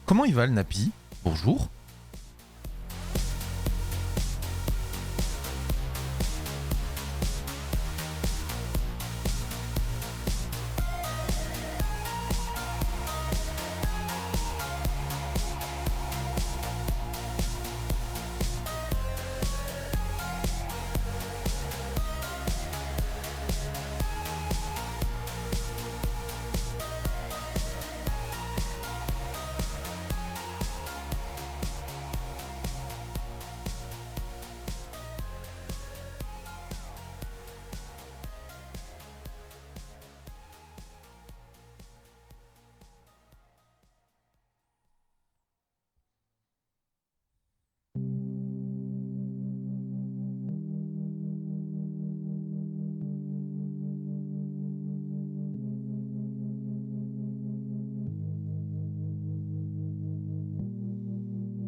Comment il va le Napi? Bonjour.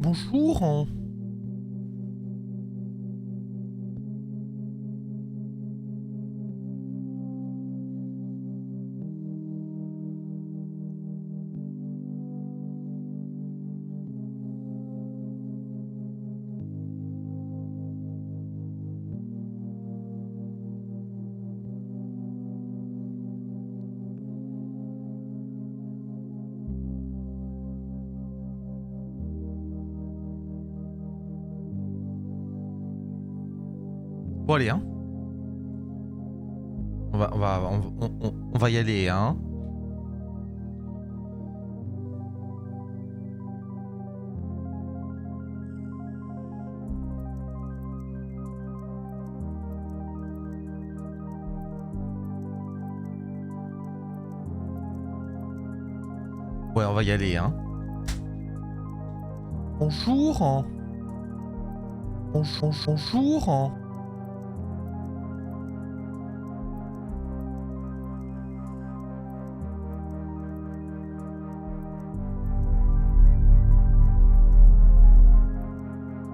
Bonjour. Bon allez hein. On va y aller hein. Ouais, on va y aller hein. Bonjour. Bonjour.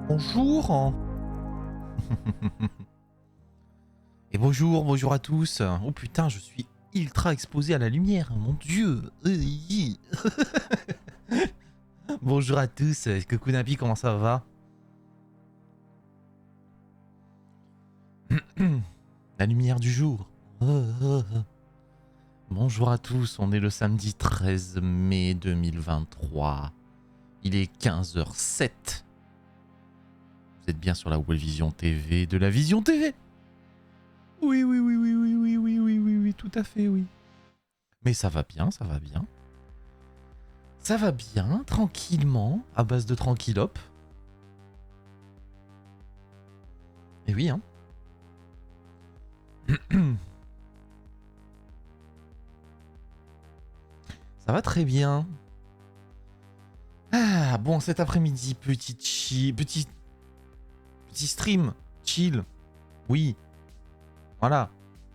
Bonjour. Et bonjour à tous. Oh putain, je suis ultra exposé à la lumière, mon dieu. Bonjour à tous. Coucou Napi, comment ça va? La lumière du jour. Bonjour à tous, on est le samedi 13 mai 2023. Il est 15h07. Vous êtes bien sur la Web Vision TV de la Vision TV. Oui, tout à fait, oui. Mais ça va bien. Ça va bien, tranquillement, à base de tranquillop. Et oui, hein. Ça va très bien. Ah, bon, cet après-midi, petit stream, chill. Oui, voilà.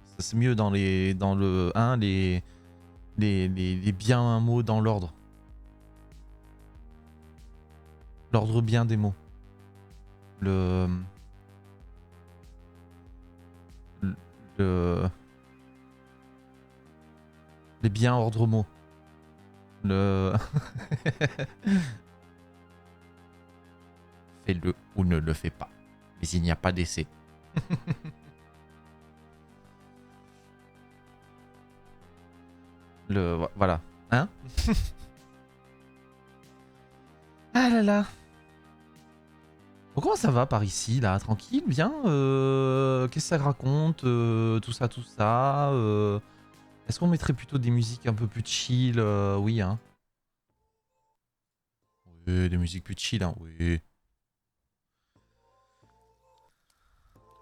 Ça, c'est mieux dans les bien mots dans l'ordre. L'ordre bien des mots. Les bien ordre mots. Fais-le ou ne le fais pas. Mais il n'y a pas d'essai. Voilà. Hein? Ah là là. Bon, comment ça va par ici, là? Tranquille, bien? Qu'est-ce que ça raconte? Tout ça. Est-ce qu'on mettrait plutôt des musiques un peu plus chill? Oui, hein. Oui, des musiques plus chill, hein, oui.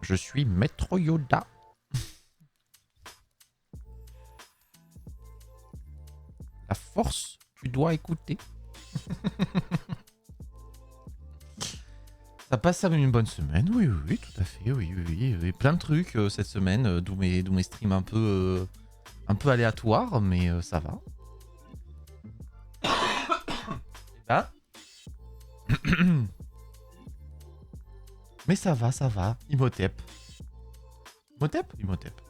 Je suis Maître Yoda. La force, tu dois écouter. Ça passe à une bonne semaine, oui, tout à fait, oui. Plein de trucs cette semaine, d'où mes streams un peu aléatoires, mais ça va. Ah. Mais ça va. Imhotep. Imhotep.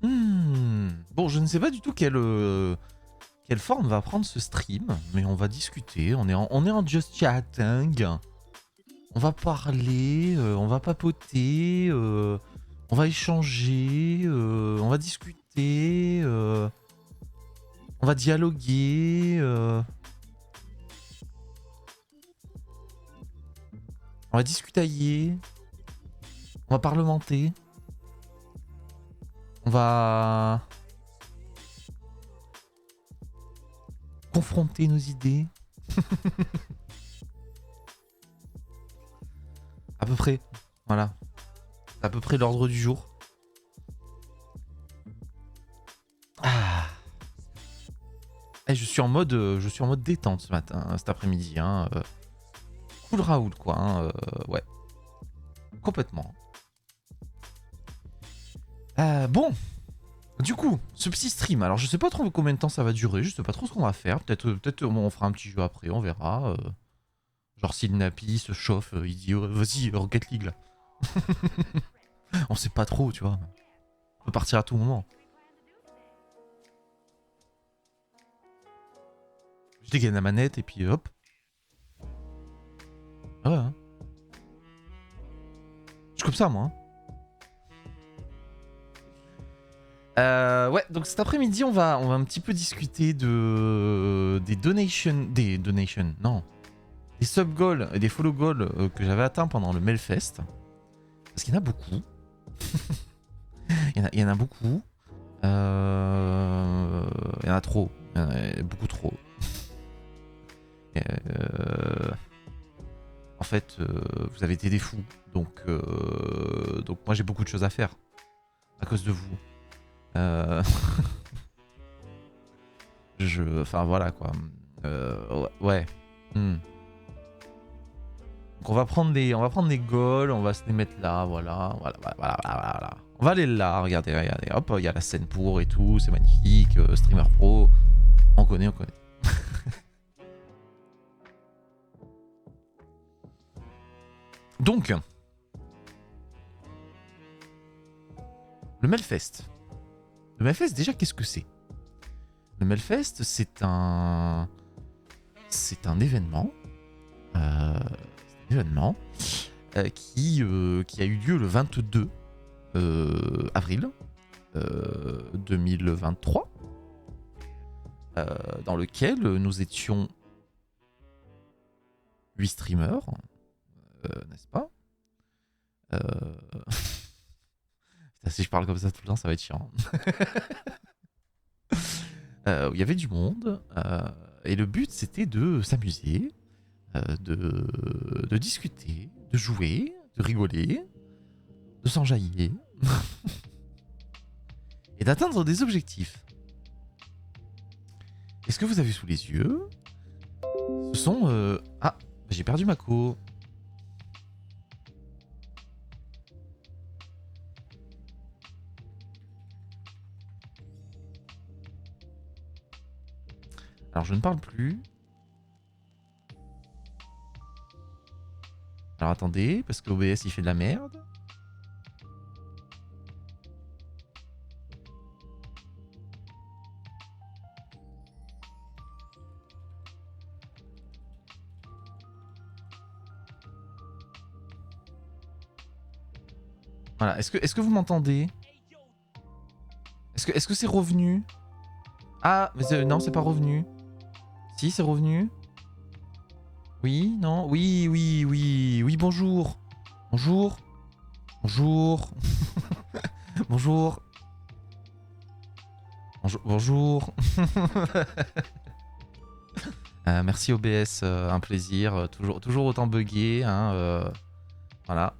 Bon, je ne sais pas du tout quelle forme va prendre ce stream, mais on va discuter. On est en just chatting. On va parler, on va papoter, on va échanger, on va discuter, on va dialoguer, on va discutailler, on va parlementer, on va confronter nos idées. À peu près, voilà. C'est à peu près l'ordre du jour. Ah. Et je suis en mode détente ce matin, cet après-midi. Hein. Cool Raoul, quoi. Hein. Ouais. Complètement. Bon. Du coup, ce petit stream. Alors, je sais pas trop combien de temps ça va durer. Je sais pas trop ce qu'on va faire. Peut-être on fera un petit jeu après. On verra. Genre, si le Napi se chauffe, il dit vas-y, Rocket League là. On sait pas trop, tu vois. On peut partir à tout moment. Je dégaine la manette et puis hop. Ah ouais. Hein. Je suis comme ça, moi. Ouais, donc cet après-midi, on va un petit peu discuter des donations, non, des sub goals et des follow goals que j'avais atteints pendant le Melfest. Parce qu'il y en a beaucoup. il y en a beaucoup. Il y en a trop. Il y en a beaucoup trop. En fait, vous avez été des fous. Donc moi, j'ai beaucoup de choses à faire. À cause de vous. Enfin, voilà, quoi. Ouais. Donc on va prendre des goals, on va se les mettre là, voilà. On va aller là, regardez, hop, il y a la scène pour et tout, c'est magnifique, streamer pro, on connaît. Donc, le Melfest. Le Melfest, déjà, qu'est-ce que c'est? Le Melfest, c'est un événement. Qui a eu lieu le 22 avril 2023, dans lequel nous étions 8 streamers, n'est-ce pas? Si je parle comme ça tout le temps, ça va être chiant. Il y avait du monde, et le but c'était de s'amuser, de discuter, de jouer, de rigoler, de s'enjailler et d'atteindre des objectifs. Et ce que vous avez sous les yeux, ce sont... Ah, j'ai perdu ma co. Alors je ne parle plus. Alors attendez, parce que OBS il fait de la merde. Voilà, est-ce que vous m'entendez? Est-ce que c'est revenu? Ah, mais non, c'est pas revenu. Si, c'est revenu. Oui, non, oui, bonjour. Bonjour. Bonjour. Bonjour. Bonjour. Merci OBS, un plaisir. Toujours autant buggé. Hein, voilà.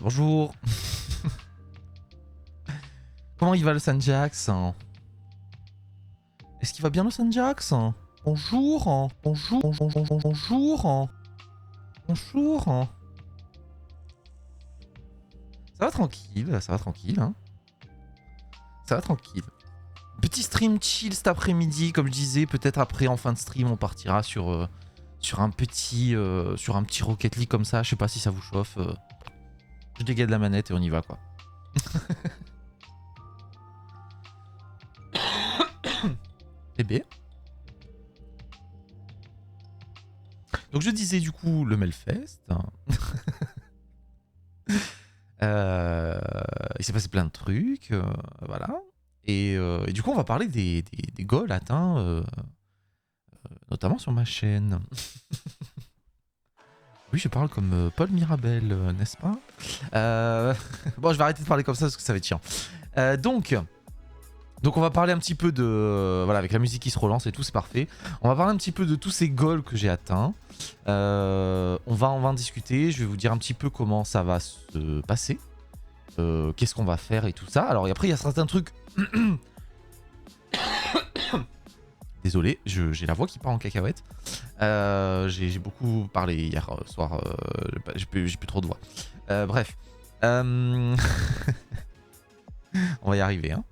Bonjour. Comment il va le Sanjax? Est-ce qu'il va bien le Sanjax? Bonjour. Bonjour. Ça va tranquille, hein. Ça va tranquille. Petit stream chill cet après-midi, comme je disais, peut-être après en fin de stream on partira sur un petit Rocket League comme ça, je sais pas si ça vous chauffe. Je dégaine la manette et on y va quoi. je disais du coup le Melfest. Il s'est passé plein de trucs, voilà. Et du coup, on va parler des goals atteints, notamment sur ma chaîne. Oui, je parle comme Paul Mirabel, n'est-ce pas? Bon, je vais arrêter de parler comme ça parce que ça va être chiant. Donc, on va parler un petit peu de... voilà, avec la musique qui se relance et tout, c'est parfait. On va parler un petit peu de tous ces goals que j'ai atteints. On va en discuter. Je vais vous dire un petit peu comment ça va se passer. Qu'est-ce qu'on va faire et tout ça. Alors, et après, il y a certains trucs... Désolé, j'ai la voix qui part en cacahuète. J'ai beaucoup parlé hier soir. J'ai plus trop de voix. Bref. On va y arriver, hein.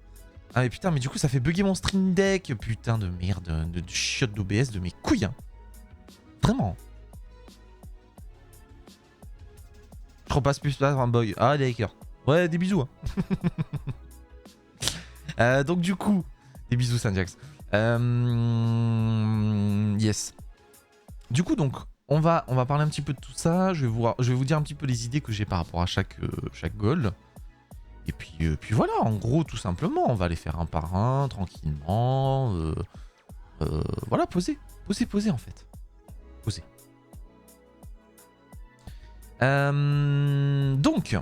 Ah mais putain, mais du coup ça fait bugger mon Stream Deck. Putain de merde, de chiotte d'OBS de mes couilles, hein. Vraiment. Je repasse plus par un boy. Ah d'accord. Ouais, des bisous, hein. Donc du coup, des bisous Saint-Jax. Yes. Du coup donc, on va parler un petit peu de tout ça. Je vais vous dire un petit peu les idées que j'ai par rapport à chaque goal. Et puis voilà, en gros, tout simplement, on va les faire un par un, tranquillement. Voilà, poser en fait. Poser. Donc,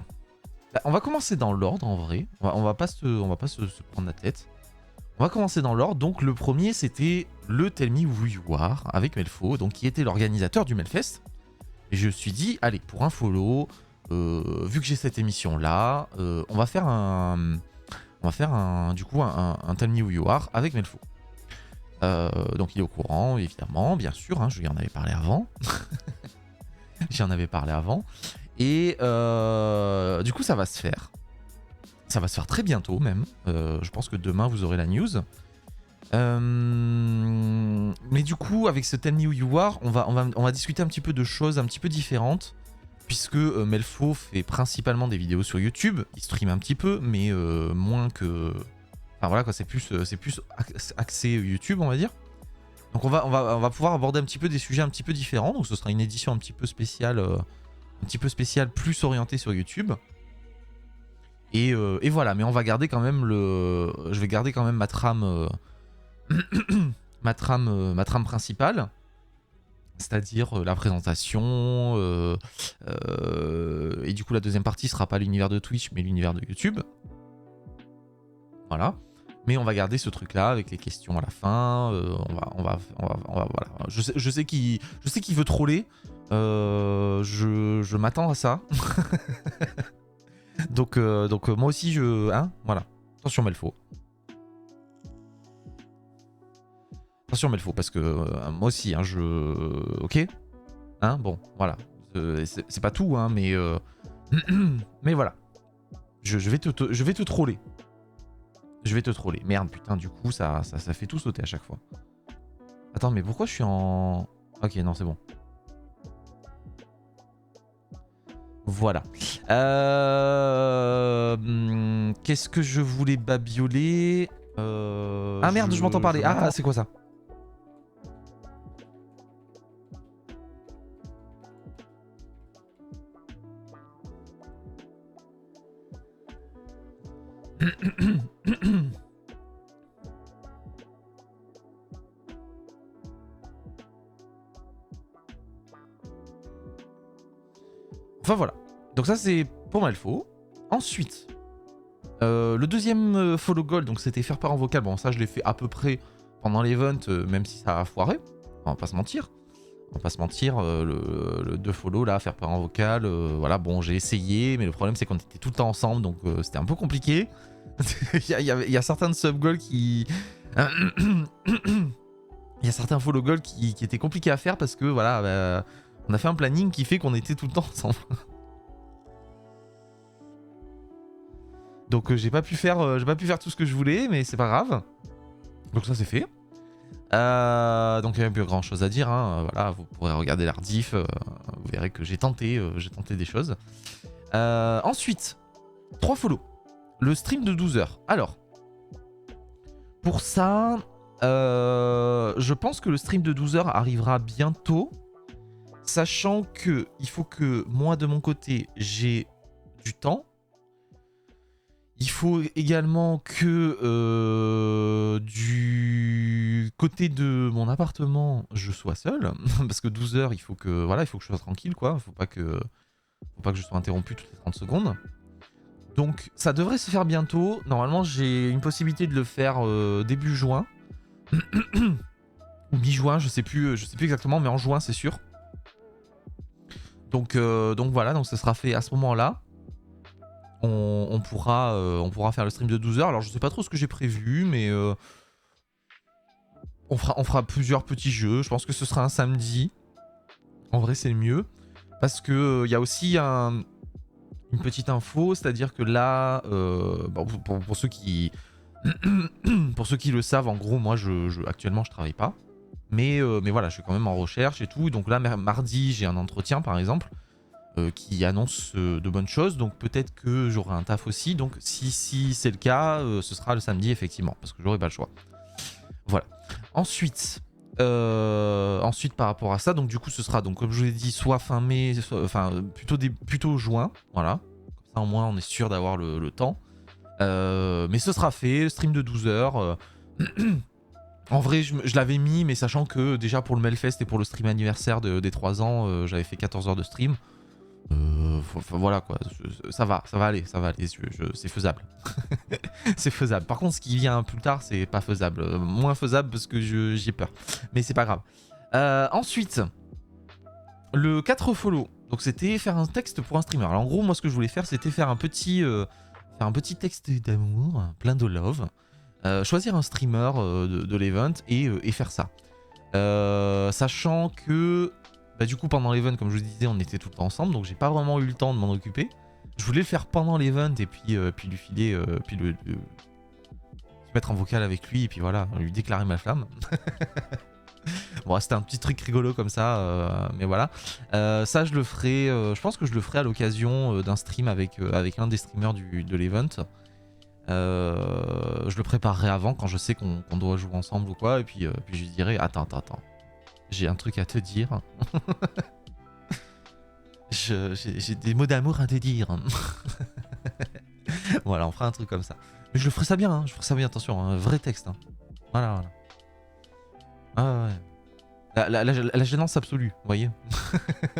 bah, on va commencer dans l'ordre en vrai. On va pas se prendre la tête. On va commencer dans l'ordre. Donc, le premier, c'était le Tell Me Who You Are avec Melfo, donc qui était l'organisateur du Melfest. Et je me suis dit, allez, pour un follow, vu que j'ai cette émission là, on va faire un Tell Me Who You Are avec Melfo. Donc il est au courant, évidemment, bien sûr, hein, je lui en avais parlé avant. J'en avais parlé avant. Et du coup ça va se faire. Ça va se faire très bientôt même. Je pense que demain vous aurez la news. Mais du coup avec ce Tell Me Who You Are, on va discuter un petit peu de choses un petit peu différentes. Puisque Melfo fait principalement des vidéos sur YouTube, il stream un petit peu, mais moins que... Enfin voilà quoi, c'est plus axé YouTube on va dire. Donc on va pouvoir aborder un petit peu des sujets un petit peu différents, donc ce sera une édition un petit peu spéciale, plus orientée sur YouTube. Et voilà, mais on va garder quand même je vais garder quand même ma trame... ma trame principale. C'est-à-dire la présentation, et du coup la deuxième partie sera pas l'univers de Twitch mais l'univers de YouTube. Voilà. Mais on va garder ce truc là avec les questions à la fin. Voilà. Je sais qu'il veut troller. Je m'attends à ça. donc moi aussi voilà. Attention Melfo. Attention Melfo parce que moi aussi ok. Hein, bon, voilà. C'est pas tout, hein, mais mais voilà. Je vais te troller. Je vais te troller. Merde, putain, du coup, ça fait tout sauter à chaque fois. Attends, mais pourquoi je suis en... Ok, non, c'est bon. Voilà. Qu'est-ce que je voulais babioler Ah merde, je m'entends parler. Ah, c'est quoi ça? Enfin voilà. Donc ça c'est pour Melfo. Ensuite, le deuxième follow goal, donc c'était faire part en vocal. Bon ça je l'ai fait à peu près pendant l'event, même si ça a foiré. On va pas se mentir. Le 2 follow là, faire part en vocal, voilà, bon j'ai essayé, mais le problème c'est qu'on était tout le temps ensemble, donc c'était un peu compliqué. Il y a certains sub-goals qui... Il y a certains follow goals qui étaient compliqués à faire parce que voilà, on a fait un planning qui fait qu'on était tout le temps ensemble. Donc j'ai pas pu faire tout ce que je voulais, mais c'est pas grave. Donc ça c'est fait. Donc il n'y a plus grand chose à dire, hein. Voilà, vous pourrez regarder l'ardif, vous verrez que j'ai tenté des choses. Ensuite, 3 follow. Le stream de 12 heures. Alors, pour ça, je pense que le stream de 12 heures arrivera bientôt. Sachant que il faut que moi de mon côté j'ai du temps. Il faut également que du côté de mon appartement je sois seul. Parce que 12 heures il faut que je sois tranquille quoi. Faut pas que je sois interrompu toutes les 30 secondes. Donc ça devrait se faire bientôt. Normalement j'ai une possibilité de le faire début juin. Ou mi-juin, je sais plus exactement, mais en juin c'est sûr. Donc voilà, donc ça sera fait à ce moment-là. On pourra faire le stream de 12 heures. Alors je sais pas trop ce que j'ai prévu, mais on fera plusieurs petits jeux. Je pense que ce sera un samedi. En vrai c'est le mieux. Parce que y a aussi une petite info, c'est-à-dire que là, bon, pour ceux qui pour ceux qui le savent, en gros moi actuellement je travaille pas. Mais voilà, je suis quand même en recherche et tout. Donc là, mardi, j'ai un entretien, par exemple, qui annonce de bonnes choses. Donc peut-être que j'aurai un taf aussi. Donc si c'est le cas, ce sera le samedi, effectivement, parce que j'aurai pas le choix. Voilà. Ensuite, par rapport à ça, donc du coup, ce sera, donc comme je vous l'ai dit, soit fin mai, plutôt juin. Voilà. Comme ça, au moins, on est sûr d'avoir le temps. Mais ce sera fait, le stream de 12 heures. En vrai, je l'avais mis, mais sachant que déjà pour le Melfest et pour le stream anniversaire des 3 ans, j'avais fait 14 heures de stream. Voilà quoi, ça va aller, c'est faisable. C'est faisable. Par contre, ce qui vient plus tard, c'est pas faisable. Moins faisable parce que j'ai peur. Mais c'est pas grave. Ensuite, le 4 follow. Donc c'était faire un texte pour un streamer. Alors en gros, moi ce que je voulais faire, c'était faire un petit texte d'amour, plein de love. Choisir un streamer de l'event et faire ça. Sachant que du coup pendant l'event, comme je vous disais, on était tout le temps ensemble, donc j'ai pas vraiment eu le temps de m'en occuper. Je voulais le faire pendant l'event et puis lui filer, se mettre en vocal avec lui et puis voilà, lui déclarer ma flamme. Bon, c'était un petit truc rigolo comme ça, mais voilà. Ça je le ferai, je pense que je le ferai à l'occasion d'un stream avec un des streamers de l'event. Je le préparerai avant quand je sais qu'on doit jouer ensemble ou quoi, et puis je lui dirai attends, j'ai un truc à te dire. J'ai des mots d'amour à te dire. Voilà, on fera un truc comme ça. Mais je le ferai ça bien, hein, attention, un vrai texte. Hein. Voilà. Ah ouais. La gênance absolue, vous voyez.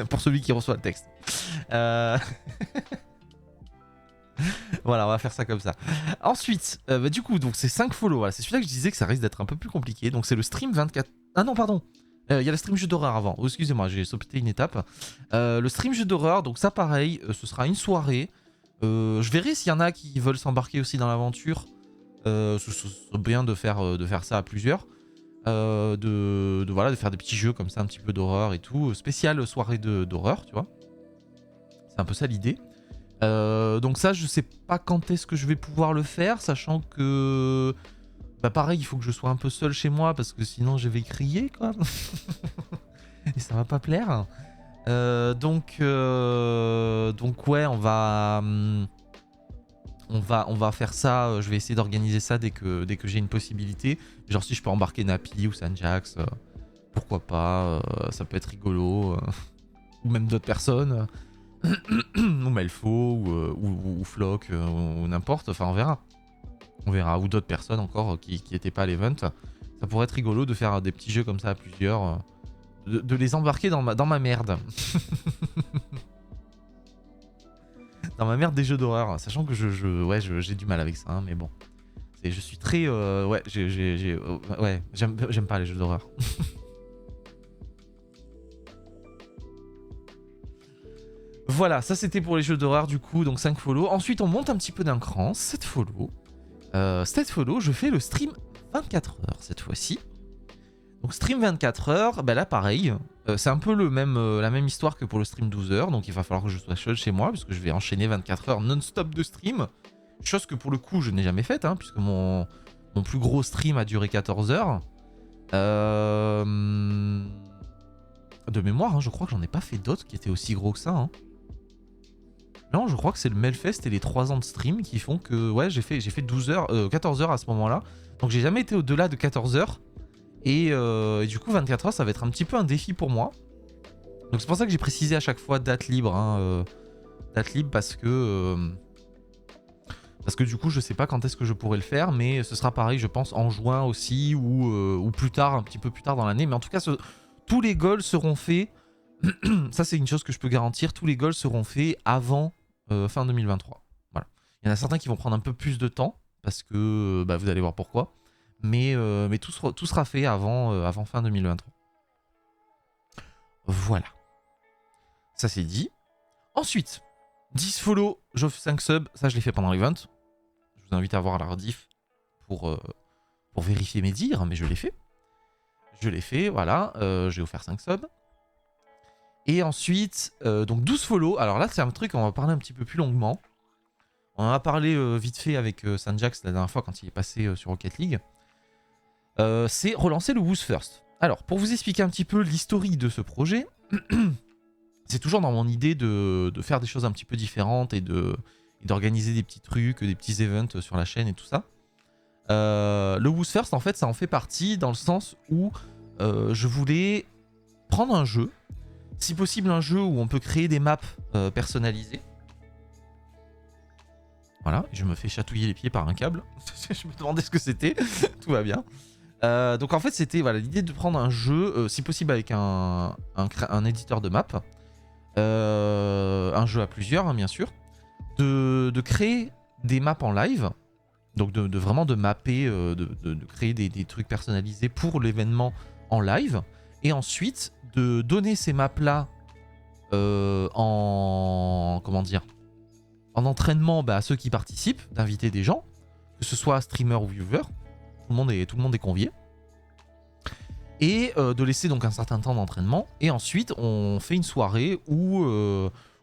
Pour celui qui reçoit le texte. Voilà, on va faire ça comme ça. Ensuite, du coup, donc c'est 5 follow. Voilà, c'est celui-là que je disais que ça risque d'être un peu plus compliqué. Donc c'est le stream 24. Ah non, pardon. Il y a le stream jeu d'horreur avant. Oh, excusez-moi, j'ai sauté une étape. Le stream jeu d'horreur, donc ça pareil, ce sera une soirée. Je verrai s'il y en a qui veulent s'embarquer aussi dans l'aventure. Ce serait bien de faire ça à plusieurs. De faire des petits jeux comme ça, un petit peu d'horreur et tout. Spéciale soirée d'horreur, tu vois. C'est un peu ça l'idée. Donc ça, je sais pas quand est-ce que je vais pouvoir le faire, sachant que pareil, il faut que je sois un peu seul chez moi parce que sinon je vais crier quoi. Et ça va pas plaire. Donc ouais, on va faire ça. Je vais essayer d'organiser ça dès que j'ai une possibilité. Genre si je peux embarquer Napi ou Sanjax, pourquoi pas. Ça peut être rigolo. Ou même d'autres personnes. Ou Melfo ou Flock ou n'importe, enfin on verra, ou d'autres personnes encore qui étaient pas à l'event. Ça pourrait être rigolo de faire des petits jeux comme ça à plusieurs, de les embarquer dans ma merde. Dans ma merde des jeux d'horreur, sachant que j'ai du mal avec ça, hein, mais bon, je suis très j'aime pas les jeux d'horreur. Voilà, ça c'était pour les jeux d'horreur du coup, donc 5 follow. Ensuite on monte un petit peu d'un cran, 7 follow. 7 follow, je fais le stream 24 heures cette fois-ci. Donc stream 24 heures, là pareil, c'est un peu la même histoire que pour le stream 12 heures, donc il va falloir que je sois seul chez moi, puisque je vais enchaîner 24 heures non-stop de stream. Chose que pour le coup je n'ai jamais faite, hein, puisque mon plus gros stream a duré 14 heures. De mémoire, hein, je crois que j'en ai pas fait d'autres qui étaient aussi gros que ça. Hein. Non, je crois que c'est le Melfest et les 3 ans de stream qui font que j'ai fait 14 heures à ce moment-là. Donc j'ai jamais été au-delà de 14 heures. Et du coup 24 heures ça va être un petit peu un défi pour moi. Donc c'est pour ça que j'ai précisé à chaque fois date libre, hein, date libre parce que du coup je sais pas quand est-ce que je pourrai le faire, mais ce sera pareil je pense en juin aussi ou plus tard, un petit peu plus tard dans l'année. Mais en tout cas tous les goals seront faits, ça c'est une chose que je peux garantir, tous les goals seront faits avant fin 2023. Voilà. Il y en a certains qui vont prendre un peu plus de temps parce que vous allez voir pourquoi, mais tout sera fait avant fin 2023. Voilà. Ça c'est dit. Ensuite, 10 follow, j'offre 5 subs, ça je l'ai fait pendant l'event. Je vous invite à voir la rediff pour vérifier mes dires, mais je l'ai fait. Je l'ai fait, voilà, j'ai offert 5 subs. Et ensuite, donc 12 follow, alors là c'est un truc on va parler un petit peu plus longuement. On en a parlé vite fait avec Sanjax la dernière fois quand il est passé sur Rocket League. C'est relancer le Who's First. Alors, pour vous expliquer un petit peu l'historique de ce projet, c'est toujours dans mon idée de faire des choses un petit peu différentes et d'organiser des petits trucs, des petits events sur la chaîne et tout ça. Le Who's First, en fait, ça en fait partie dans le sens où je voulais prendre un jeu, si possible un jeu où on peut créer des maps personnalisées. Voilà, je me fais chatouiller les pieds par un câble. Je me demandais ce que c'était. Tout va bien. Donc en fait, c'était l'idée de prendre un jeu, si possible avec un éditeur de map. Un jeu à plusieurs, hein, bien sûr. De créer des maps en live. Donc vraiment de mapper, de créer des trucs personnalisés pour l'événement en live. Et ensuite, de donner ces maps-là en entraînement à ceux qui participent, d'inviter des gens, que ce soit streamer ou viewer, tout le monde est convié, et de laisser donc un certain temps d'entraînement, et ensuite on fait une soirée où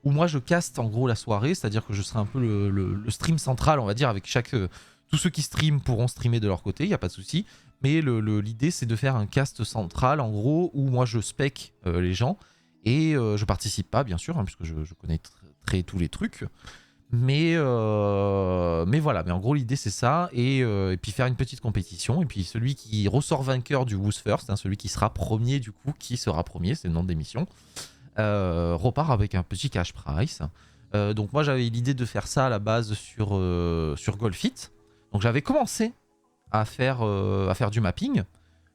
moi je caste en gros la soirée, c'est-à-dire que je serai un peu le stream central, on va dire, avec tous ceux qui streament pourront streamer de leur côté, il n'y a pas de souci, mais l'idée c'est de faire un cast central en gros, où moi je spec les gens, et je participe pas bien sûr, hein, puisque je connais très tous les trucs. Mais voilà, mais en gros l'idée c'est ça, et puis faire une petite compétition, et puis celui qui ressort vainqueur du Who's First, hein, celui qui sera premier du coup, qui sera premier, c'est le nom de l'émission, repart avec un petit cash prize. Donc moi j'avais l'idée de faire ça à la base sur Golfit, donc j'avais commencé à faire du mapping,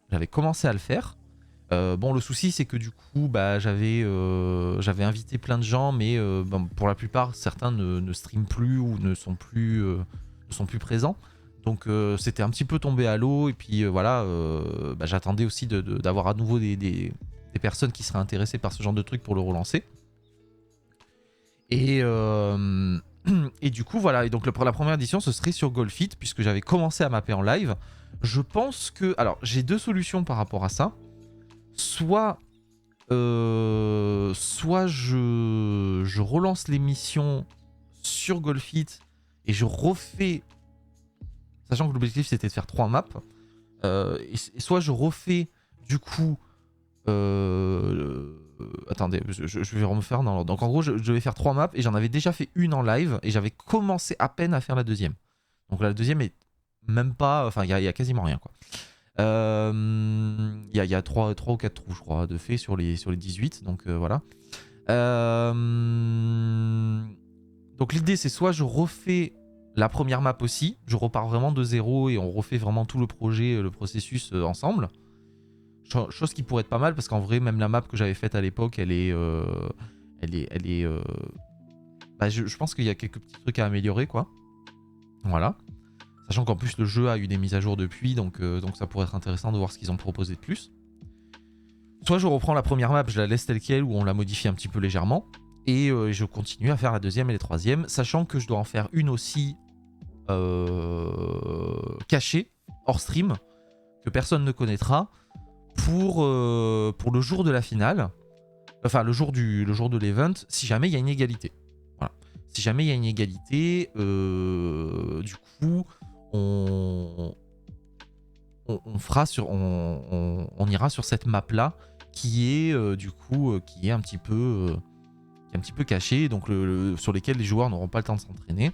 j'avais commencé à le faire. Bon, le souci c'est que du coup j'avais invité plein de gens, mais pour la plupart certains ne streament plus ou ne sont plus présents, donc c'était un petit peu tombé à l'eau, et puis j'attendais aussi d'avoir à nouveau des personnes qui seraient intéressées par ce genre de truc pour le relancer, et du coup voilà, et donc pour la première édition ce serait sur Golfit, puisque j'avais commencé à mapper en live. Je pense que, alors j'ai deux solutions par rapport à ça. Soit je relance l'émission sur Golfit et je refais, sachant que l'objectif c'était de faire 3 maps, et soit je refais du coup attendez, je vais refaire dans l'ordre. Donc en gros je vais faire 3 maps, et j'en avais déjà fait une en live et j'avais commencé à peine à faire la deuxième. Donc la deuxième est même pas, enfin il y a quasiment rien quoi. Il y a 3 ou 4 trous je crois de fait sur les 18, donc voilà. Donc l'idée c'est soit je refais la première map aussi, je repars vraiment de zéro et on refait vraiment tout le projet, le processus ensemble. Chose qui pourrait être pas mal, parce qu'en vrai même la map que j'avais faite à l'époque je pense qu'il y a quelques petits trucs à améliorer quoi. Voilà. Sachant qu'en plus le jeu a eu des mises à jour depuis, donc ça pourrait être intéressant de voir ce qu'ils ont proposé de plus. Soit je reprends la première map, je la laisse telle quelle, ou on la modifie un petit peu légèrement, et je continue à faire la deuxième et la troisième, sachant que je dois en faire une aussi cachée, hors stream, que personne ne connaîtra, pour le jour de la finale, enfin le jour de l'event, si jamais il y a une égalité. Voilà. Si jamais il y a une égalité, du coup on ira sur cette map là qui est qui est un petit peu cachée, donc sur lesquels les joueurs n'auront pas le temps de s'entraîner,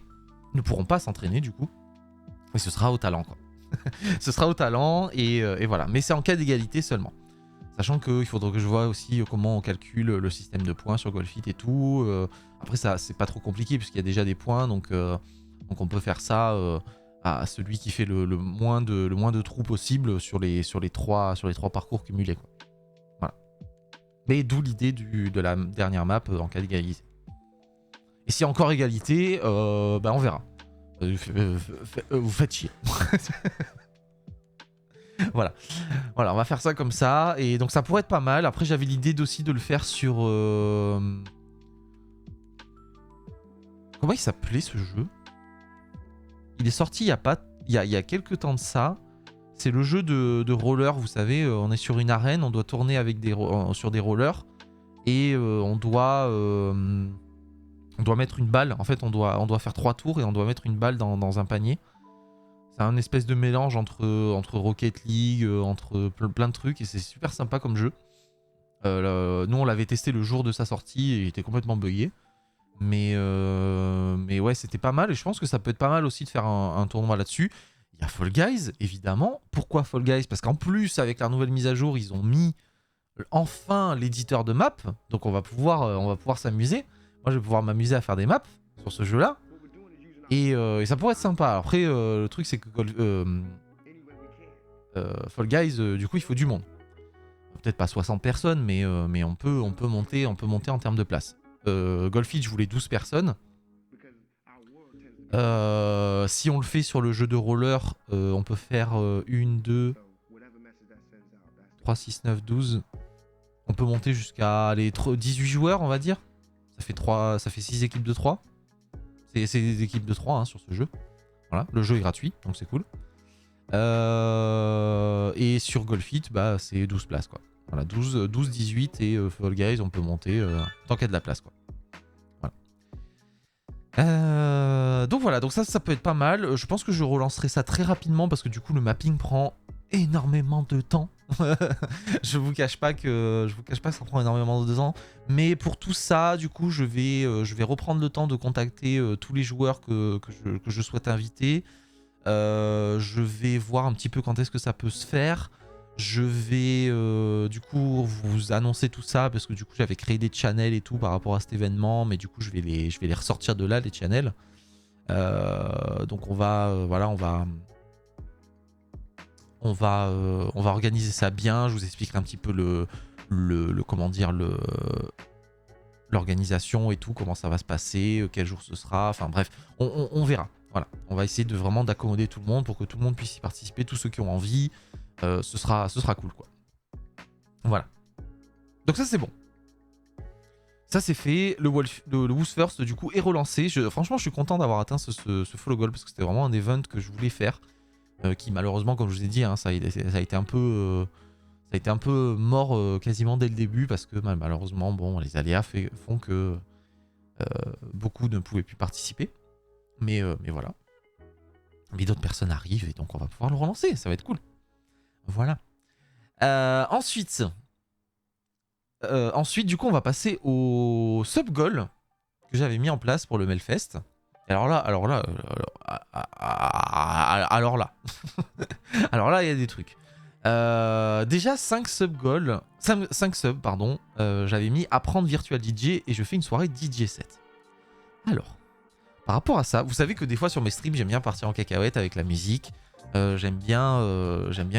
ne pourront pas s'entraîner du coup, et ce sera au talent quoi. Ce sera au talent, et voilà, mais c'est en cas d'égalité seulement, Sachant qu'il faudrait que je vois aussi comment on calcule le système de points sur Golfit et tout. Après, ça, c'est pas trop compliqué puisqu'il y a déjà des points, donc on peut faire ça à celui qui fait le moins de trous possible sur les trois parcours cumulés, quoi. Voilà. Mais d'où l'idée de la dernière map en cas d'égalité. Et s'il y a encore égalité, bah on verra. Vous faites chier. Voilà. Voilà, on va faire ça comme ça. Et donc ça pourrait être pas mal. Après, j'avais l'idée aussi de le faire sur... Comment il s'appelait ce jeu? Il est sorti il y a quelques temps de ça. C'est le jeu de roller, vous savez. On est sur une arène, on doit tourner avec sur des rollers. Et on doit mettre une balle. En fait, on doit faire 3 tours et on doit mettre une balle dans un panier. C'est un espèce de mélange entre Rocket League, entre plein de trucs, et c'est super sympa comme jeu. Nous, on l'avait testé le jour de sa sortie et il était complètement buggé. Mais ouais, c'était pas mal, et je pense que ça peut être pas mal aussi de faire un tournoi là-dessus. Il y a Fall Guys, évidemment. Pourquoi Fall Guys? Parce qu'en plus, avec la nouvelle mise à jour, ils ont mis enfin l'éditeur de map. Donc on va pouvoir s'amuser. Moi, je vais pouvoir m'amuser à faire des maps sur ce jeu-là. Et ça pourrait être sympa. Après, le truc, c'est que Fall Guys, du coup, il faut du monde. Peut-être pas 60 personnes, mais on peut monter en termes de place. Golfit, je voulais 12 personnes. Si on le fait sur le jeu de roller, on peut faire 1, 2, 3, 6, 9, 12. On peut monter jusqu'à 18 joueurs, on va dire. Ça fait 6 équipes de 3. C'est des équipes de 3 hein, sur ce jeu. Voilà, le jeu est gratuit, donc c'est cool. Et sur Golfit, bah, c'est 12 places, quoi. Voilà, 12, 18 et Fall Guys, on peut monter tant qu'il y a de la place, quoi. Voilà. Donc voilà, donc ça peut être pas mal. Je pense que je relancerai ça très rapidement parce que du coup, le mapping prend énormément de temps. je vous cache pas que ça prend énormément de temps, mais pour tout ça, du coup, je vais reprendre le temps de contacter tous les joueurs que je souhaite inviter. Je vais voir un petit peu quand est-ce que ça peut se faire. Je vais du coup vous annoncer tout ça parce que du coup j'avais créé des channels et tout par rapport à cet événement, mais du coup je vais les ressortir de là, les channels. Donc on va organiser ça bien. Je vous expliquerai un petit peu l'organisation et tout, comment ça va se passer, quel jour ce sera. Enfin bref, on verra. Voilà, on va essayer vraiment d'accommoder tout le monde pour que tout le monde puisse y participer, tous ceux qui ont envie. Ce sera cool, quoi. Voilà. Donc ça c'est bon. Ça c'est fait. Le Who's First du coup est relancé. Franchement, je suis content d'avoir atteint ce follow goal parce que c'était vraiment un event que je voulais faire. Qui malheureusement, comme je vous ai dit, hein, ça a été un peu mort quasiment dès le début parce que malheureusement, bon, les aléas font que beaucoup ne pouvaient plus participer. Mais voilà. Mais d'autres personnes arrivent et donc on va pouvoir le relancer. Ça va être cool. Voilà. Ensuite, du coup, on va passer au sub-goal que j'avais mis en place pour le Melfest. Alors là, alors là, il y a des trucs. Déjà 5 sub-goals, 5 subs, pardon. J'avais mis apprendre Virtual DJ et je fais une soirée DJ set. Alors, par rapport à ça, vous savez que des fois sur mes streams, j'aime bien partir en cacahuète avec la musique. J'aime bien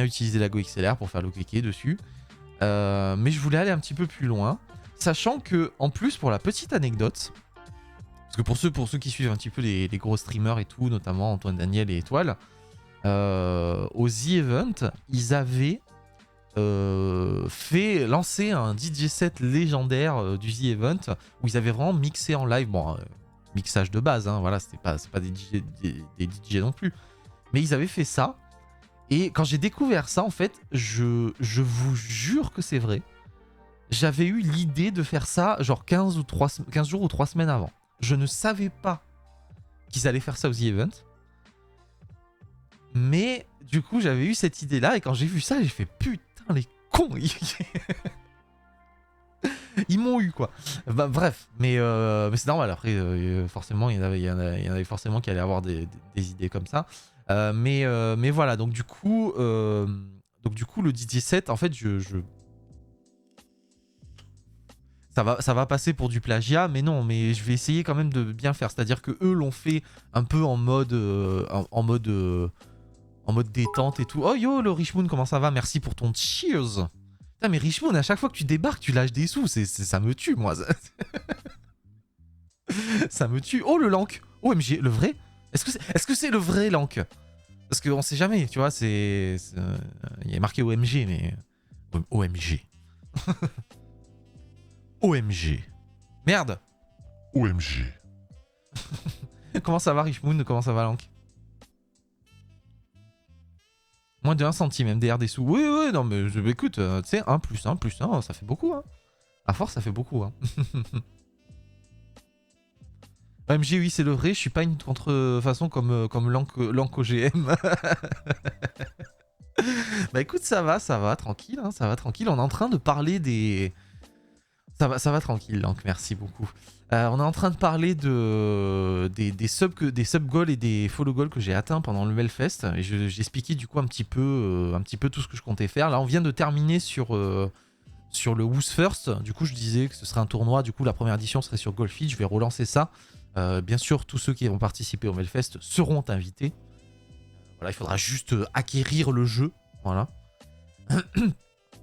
utiliser la GoXLR pour faire le cliquer dessus. Mais je voulais aller un petit peu plus loin, sachant que, en plus, pour la petite anecdote, parce que pour ceux qui suivent un petit peu les gros streamers et tout, notamment Antoine Daniel et Étoile, au The Event, ils avaient lancé un DJ set légendaire du The Event où ils avaient vraiment mixé en live. Bon, mixage de base, hein, voilà, c'est pas des DJ non plus. Mais ils avaient fait ça. Et quand j'ai découvert ça, en fait, je vous jure que c'est vrai. J'avais eu l'idée de faire ça genre 15 jours ou 3 semaines avant. Je ne savais pas qu'ils allaient faire ça aux The Event. Mais du coup, j'avais eu cette idée-là. Et quand j'ai vu ça, j'ai fait putain, les cons. Ils m'ont eu, quoi. Bah, bref, mais c'est normal. Après, forcément, il y en avait forcément qui allaient avoir des idées comme ça. Mais voilà, donc du coup, le DJ set, en fait, Ça va passer pour du plagiat, mais non, mais je vais essayer quand même de bien faire. C'est-à-dire que eux l'ont fait un peu en mode, en mode détente et tout. Oh yo, le Richmoon, comment ça va? Merci pour ton cheers. Putain, mais Richmoon, à chaque fois que tu débarques, tu lâches des sous. Ça me tue, moi. Ça me tue. Oh, le Lank. OMG, le vrai? Est-ce que c'est le vrai Lank? Parce qu'on sait jamais, tu vois, il y a marqué OMG, mais... OMG. OMG. Merde. OMG. Comment ça va, Richmoon? Comment ça va, Lank? Moins de 1 centime, MDR des sous. Oui, oui, non, mais écoute, tu sais, 1 plus 1 plus 1, ça fait beaucoup, hein. À force, ça fait beaucoup, hein. OMG, oui, c'est le vrai, je suis pas une contrefaçon comme Lank OGM. Bah écoute, ça va, tranquille, hein, ça va, tranquille. On est en train de parler des... Ça va tranquille, Lank, merci beaucoup. On est en train de parler des sub goals et des follow goals que j'ai atteints pendant le Melfest. Et j'expliquais du coup un petit peu tout ce que je comptais faire. Là, on vient de terminer sur le Who's First. Du coup, je disais que ce serait un tournoi. Du coup, la première édition serait sur Golfit. Je vais relancer ça. Bien sûr, tous ceux qui vont participer au Melfest seront invités. Voilà, il faudra juste acquérir le jeu. Voilà.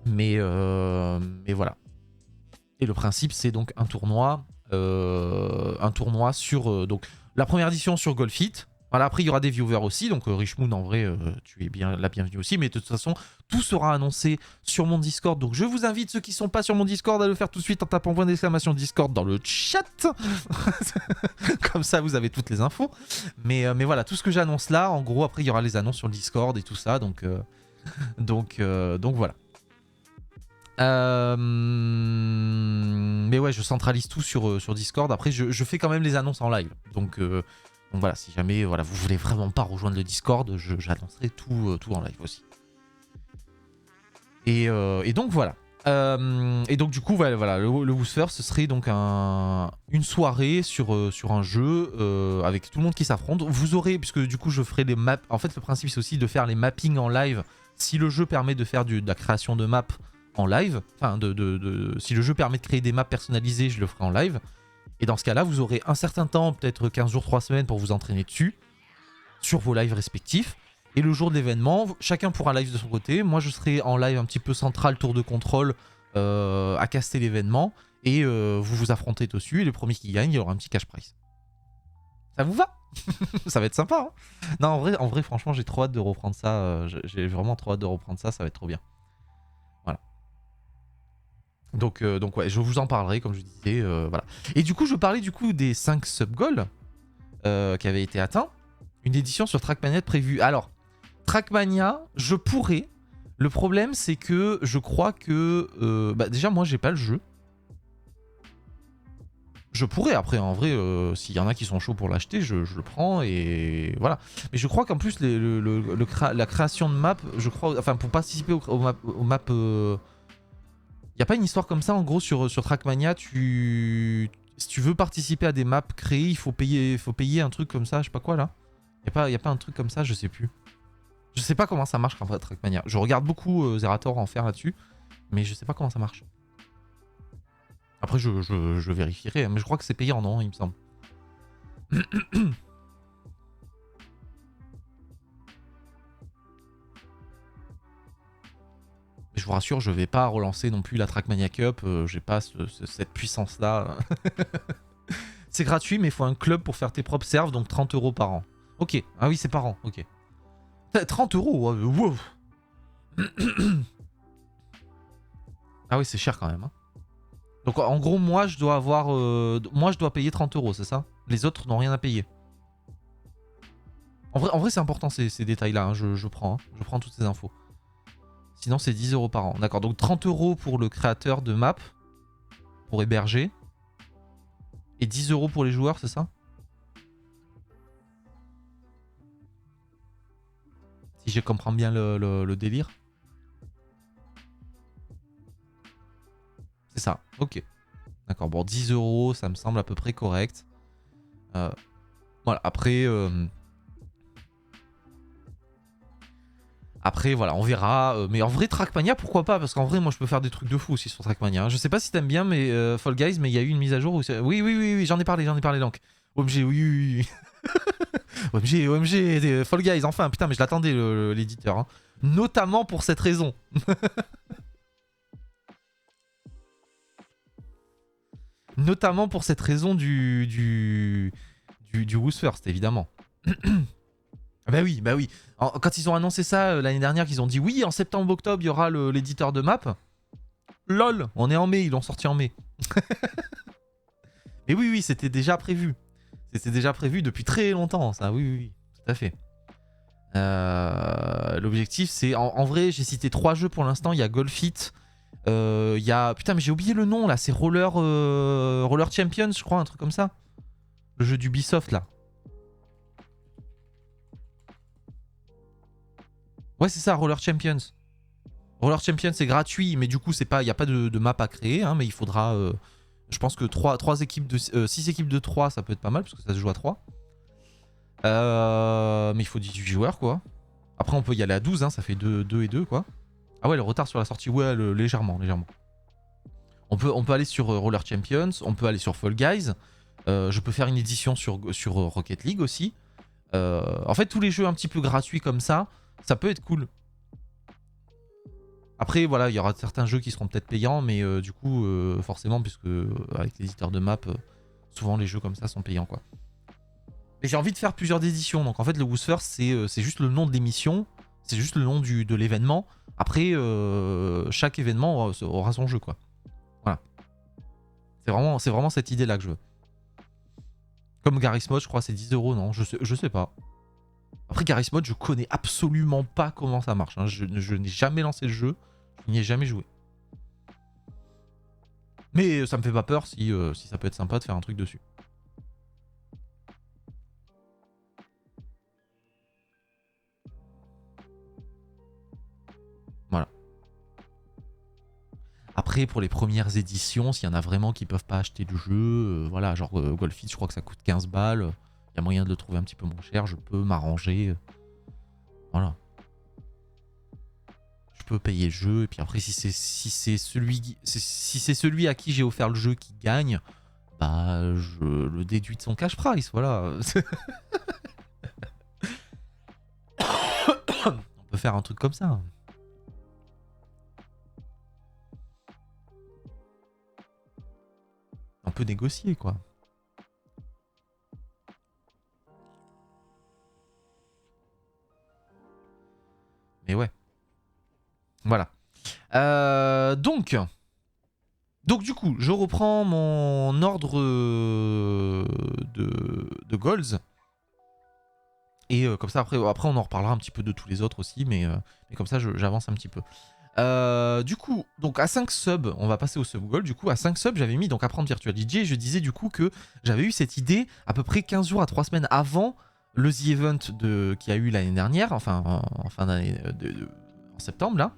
mais voilà. Et le principe, c'est donc un tournoi sur donc la première édition sur Golfit. Voilà, après il y aura des viewers aussi, donc Richmoon en vrai tu es bien la bienvenue aussi, mais de toute façon tout sera annoncé sur mon Discord, donc je vous invite ceux qui sont pas sur mon Discord à le faire tout de suite en tapant point d'exclamation Discord dans le chat. Comme ça vous avez toutes les infos. Mais voilà, tout ce que j'annonce là, en gros après il y aura les annonces sur le Discord et tout ça, donc voilà. Mais ouais, je centralise tout sur Discord. Après, je fais quand même les annonces en live. Donc voilà, si jamais voilà, vous voulez vraiment pas rejoindre le Discord, j'annoncerai tout en live aussi. Et donc voilà. Et donc du coup, voilà, le Who's First, ce serait donc une soirée sur un jeu avec tout le monde qui s'affronte. Vous aurez, puisque du coup je ferai les maps. En fait, le principe c'est aussi de faire les mappings en live. Si le jeu permet de faire de la création de maps en live, enfin si le jeu permet de créer des maps personnalisées, je le ferai en live. Et dans ce cas-là, vous aurez un certain temps, peut-être 15 jours, 3 semaines pour vous entraîner dessus, sur vos lives respectifs. Et le jour de l'événement, chacun pourra live de son côté. Moi, je serai en live un petit peu central, tour de contrôle, à caster l'événement. Et vous vous affrontez dessus. Et le premier qui gagne, il aura un petit cash prize. Ça vous va? Ça va être sympa, hein? Non, en vrai, franchement, j'ai trop hâte de reprendre ça. J'ai vraiment trop hâte de reprendre ça. Ça va être trop bien. Voilà. Donc ouais, je vous en parlerai, comme je disais. Voilà. Et du coup, je parlais des 5 sub-goals qui avaient été atteints. Une édition sur Trackmania prévue. Alors, Trackmania, je pourrais. Le problème, c'est que je crois que... déjà, moi, j'ai pas le jeu. Je pourrais, après, en vrai, s'il y en a qui sont chauds pour l'acheter, je le prends et voilà. Mais je crois qu'en plus, la création de map, je crois... Enfin, pour participer aux maps... Il n'y a pas une histoire comme ça, en gros, sur Trackmania, si tu veux participer à des maps créées, il faut payer un truc comme ça, je sais pas quoi, là. Il y a pas un truc comme ça, je sais plus. Je sais pas comment ça marche, en fait, Trackmania. Je regarde beaucoup Zerator en faire là-dessus, mais je sais pas comment ça marche. Après, je vérifierai, mais je crois que c'est payant, non, il me semble. Mais je vous rassure, je vais pas relancer non plus la Trackmania Cup, j'ai pas cette puissance-là. C'est gratuit, mais il faut un club pour faire tes propres serves, donc 30 € par an. Ok, ah oui, c'est par an, ok. 30 €, wow. Ah oui, c'est cher quand même. Hein. Donc en gros, moi je dois payer 30 €, c'est ça? Les autres n'ont rien à payer. En vrai c'est important ces détails-là, hein. Je prends toutes ces infos. Sinon c'est 10 € par an. D'accord, donc 30 € pour le créateur de map, pour héberger. Et 10 € pour les joueurs, c'est ça? Si je comprends bien le délire. C'est ça, ok. D'accord, bon, 10 €, ça me semble à peu près correct. Voilà, après... Après, voilà, on verra. Mais en vrai, Trackmania, pourquoi pas? Parce qu'en vrai, moi, je peux faire des trucs de fou aussi sur Trackmania. Hein. Je sais pas si t'aimes bien mais Fall Guys, mais il y a eu une mise à jour où... Oui, j'en ai parlé, donc. OMG, oui. OMG, Fall Guys, enfin, putain, mais je l'attendais, l'éditeur. Hein. Notamment pour cette raison. Notamment pour cette raison du Who's First, évidemment. Bah oui. Quand ils ont annoncé ça l'année dernière, qu'ils ont dit oui, en septembre-octobre, il y aura l'éditeur de map. LOL, on est en mai, ils l'ont sorti en mai. Mais oui, c'était déjà prévu. C'était déjà prévu depuis très longtemps, ça, oui, tout à fait. L'objectif, c'est... En vrai, j'ai cité 3 jeux pour l'instant. Il y a Golfit, il y a... Putain, mais j'ai oublié le nom, là. C'est Roller Champions, je crois, un truc comme ça. Le jeu d'Ubisoft, là. Ouais, c'est ça, Roller Champions. Roller Champions, c'est gratuit, mais du coup, il n'y a pas de map à créer, hein, mais il faudra... je pense que 6 équipes de 3, ça peut être pas mal, parce que ça se joue à 3. Mais il faut 18 joueurs, quoi. Après, on peut y aller à 12, hein, ça fait 2 et 2, quoi. Ah ouais, le retard sur la sortie, ouais, légèrement. On peut aller sur Roller Champions, on peut aller sur Fall Guys. Je peux faire une édition sur Rocket League aussi. En fait, tous les jeux un petit peu gratuits comme ça peut être cool. Après, voilà, il y aura certains jeux qui seront peut-être payants, mais du coup, forcément, puisque avec l'éditeur de map, souvent les jeux comme ça sont payants, quoi. Et j'ai envie de faire plusieurs éditions, donc en fait, le Who's First, c'est juste le nom de l'émission, c'est juste le nom de l'événement. Après, chaque événement aura son jeu, quoi. Voilà. C'est vraiment cette idée-là que je veux. Comme Garry's Mod, je crois, c'est 10 €, non, je sais pas. Après, Garry's Mod, je connais absolument pas comment ça marche. Hein. Je n'ai jamais lancé le jeu, je n'y ai jamais joué. Mais ça me fait pas peur si ça peut être sympa de faire un truc dessus. Voilà. Après, pour les premières éditions, s'il y en a vraiment qui peuvent pas acheter le jeu, voilà, genre Golfit, je crois que ça coûte 15 balles. Il y a moyen de le trouver un petit peu moins cher, je peux m'arranger. Voilà. Je peux payer le jeu, et puis après, si c'est celui à qui j'ai offert le jeu qui gagne, bah, je le déduis de son cash price, voilà. On peut faire un truc comme ça. On peut négocier, quoi. Mais ouais. Voilà. Donc du coup, je reprends mon ordre de goals. Et comme ça, après, on en reparlera un petit peu de tous les autres aussi, mais comme ça, j'avance un petit peu. Du coup, donc à 5 subs, on va passer au sub goal. Du coup, à 5 subs, j'avais mis donc apprendre Virtual DJ. Et je disais du coup que j'avais eu cette idée à peu près 15 jours à 3 semaines avant le The Event qu'il y a eu l'année dernière, enfin en fin d'année, en septembre là.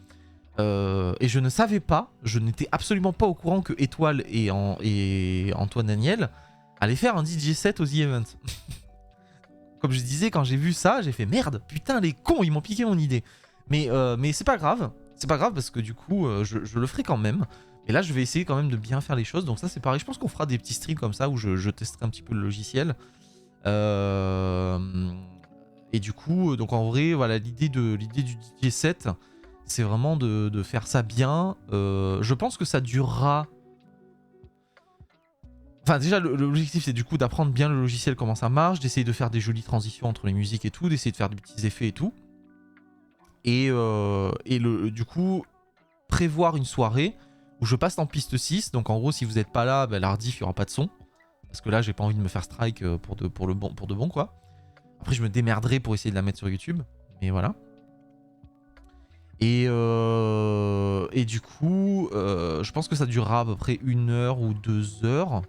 Et je ne savais pas, je n'étais absolument pas au courant que Étoile et Antoine Daniel allaient faire un DJ set au The Event. Comme je disais, quand j'ai vu ça, j'ai fait merde, putain les cons, ils m'ont piqué mon idée. Mais c'est pas grave, parce que du coup, je le ferai quand même. Et là, je vais essayer quand même de bien faire les choses. Donc ça, c'est pareil, je pense qu'on fera des petits streams comme ça où je testerai un petit peu le logiciel. Et du coup, donc en vrai, voilà, l'idée du DJ set, c'est vraiment de faire ça bien. Je pense que ça durera... Enfin déjà l'objectif c'est du coup d'apprendre bien le logiciel, comment ça marche, d'essayer de faire des jolies transitions entre les musiques et tout, d'essayer de faire des petits effets et tout. Et du coup prévoir une soirée où je passe en piste 6. Donc en gros si vous n'êtes pas là, bah, la rediff il n'y aura pas de son. Parce que là j'ai pas envie de me faire strike pour de bon quoi. Après je me démerderai pour essayer de la mettre sur YouTube. Mais voilà. Et du coup je pense que ça durera à peu près 1 heure ou 2 heures.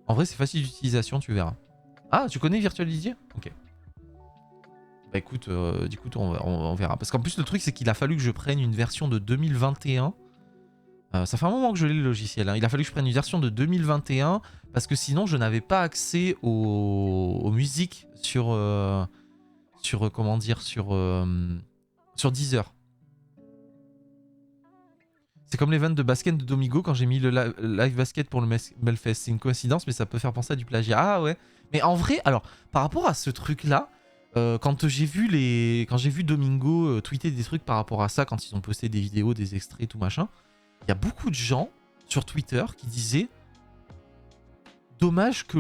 En vrai, c'est facile d'utilisation, tu verras. Ah, tu connais Virtual DJ ? Ok. Bah écoute, on verra. Parce qu'en plus, le truc, c'est qu'il a fallu que je prenne une version de 2021. Ça fait un moment que je l'ai le logiciel. Hein. Il a fallu que je prenne une version de 2021 parce que sinon, je n'avais pas accès aux musiques sur comment dire, sur Sur Deezer. C'est comme l'event de basket de Domingo quand j'ai mis le live basket pour le Melfest. C'est une coïncidence, mais ça peut faire penser à du plagiat. Ah ouais. Mais en vrai, alors, par rapport à ce truc-là, quand j'ai vu Domingo tweeter des trucs par rapport à ça, quand ils ont posté des vidéos, des extraits, tout machin, il y a beaucoup de gens sur Twitter qui disaient dommage que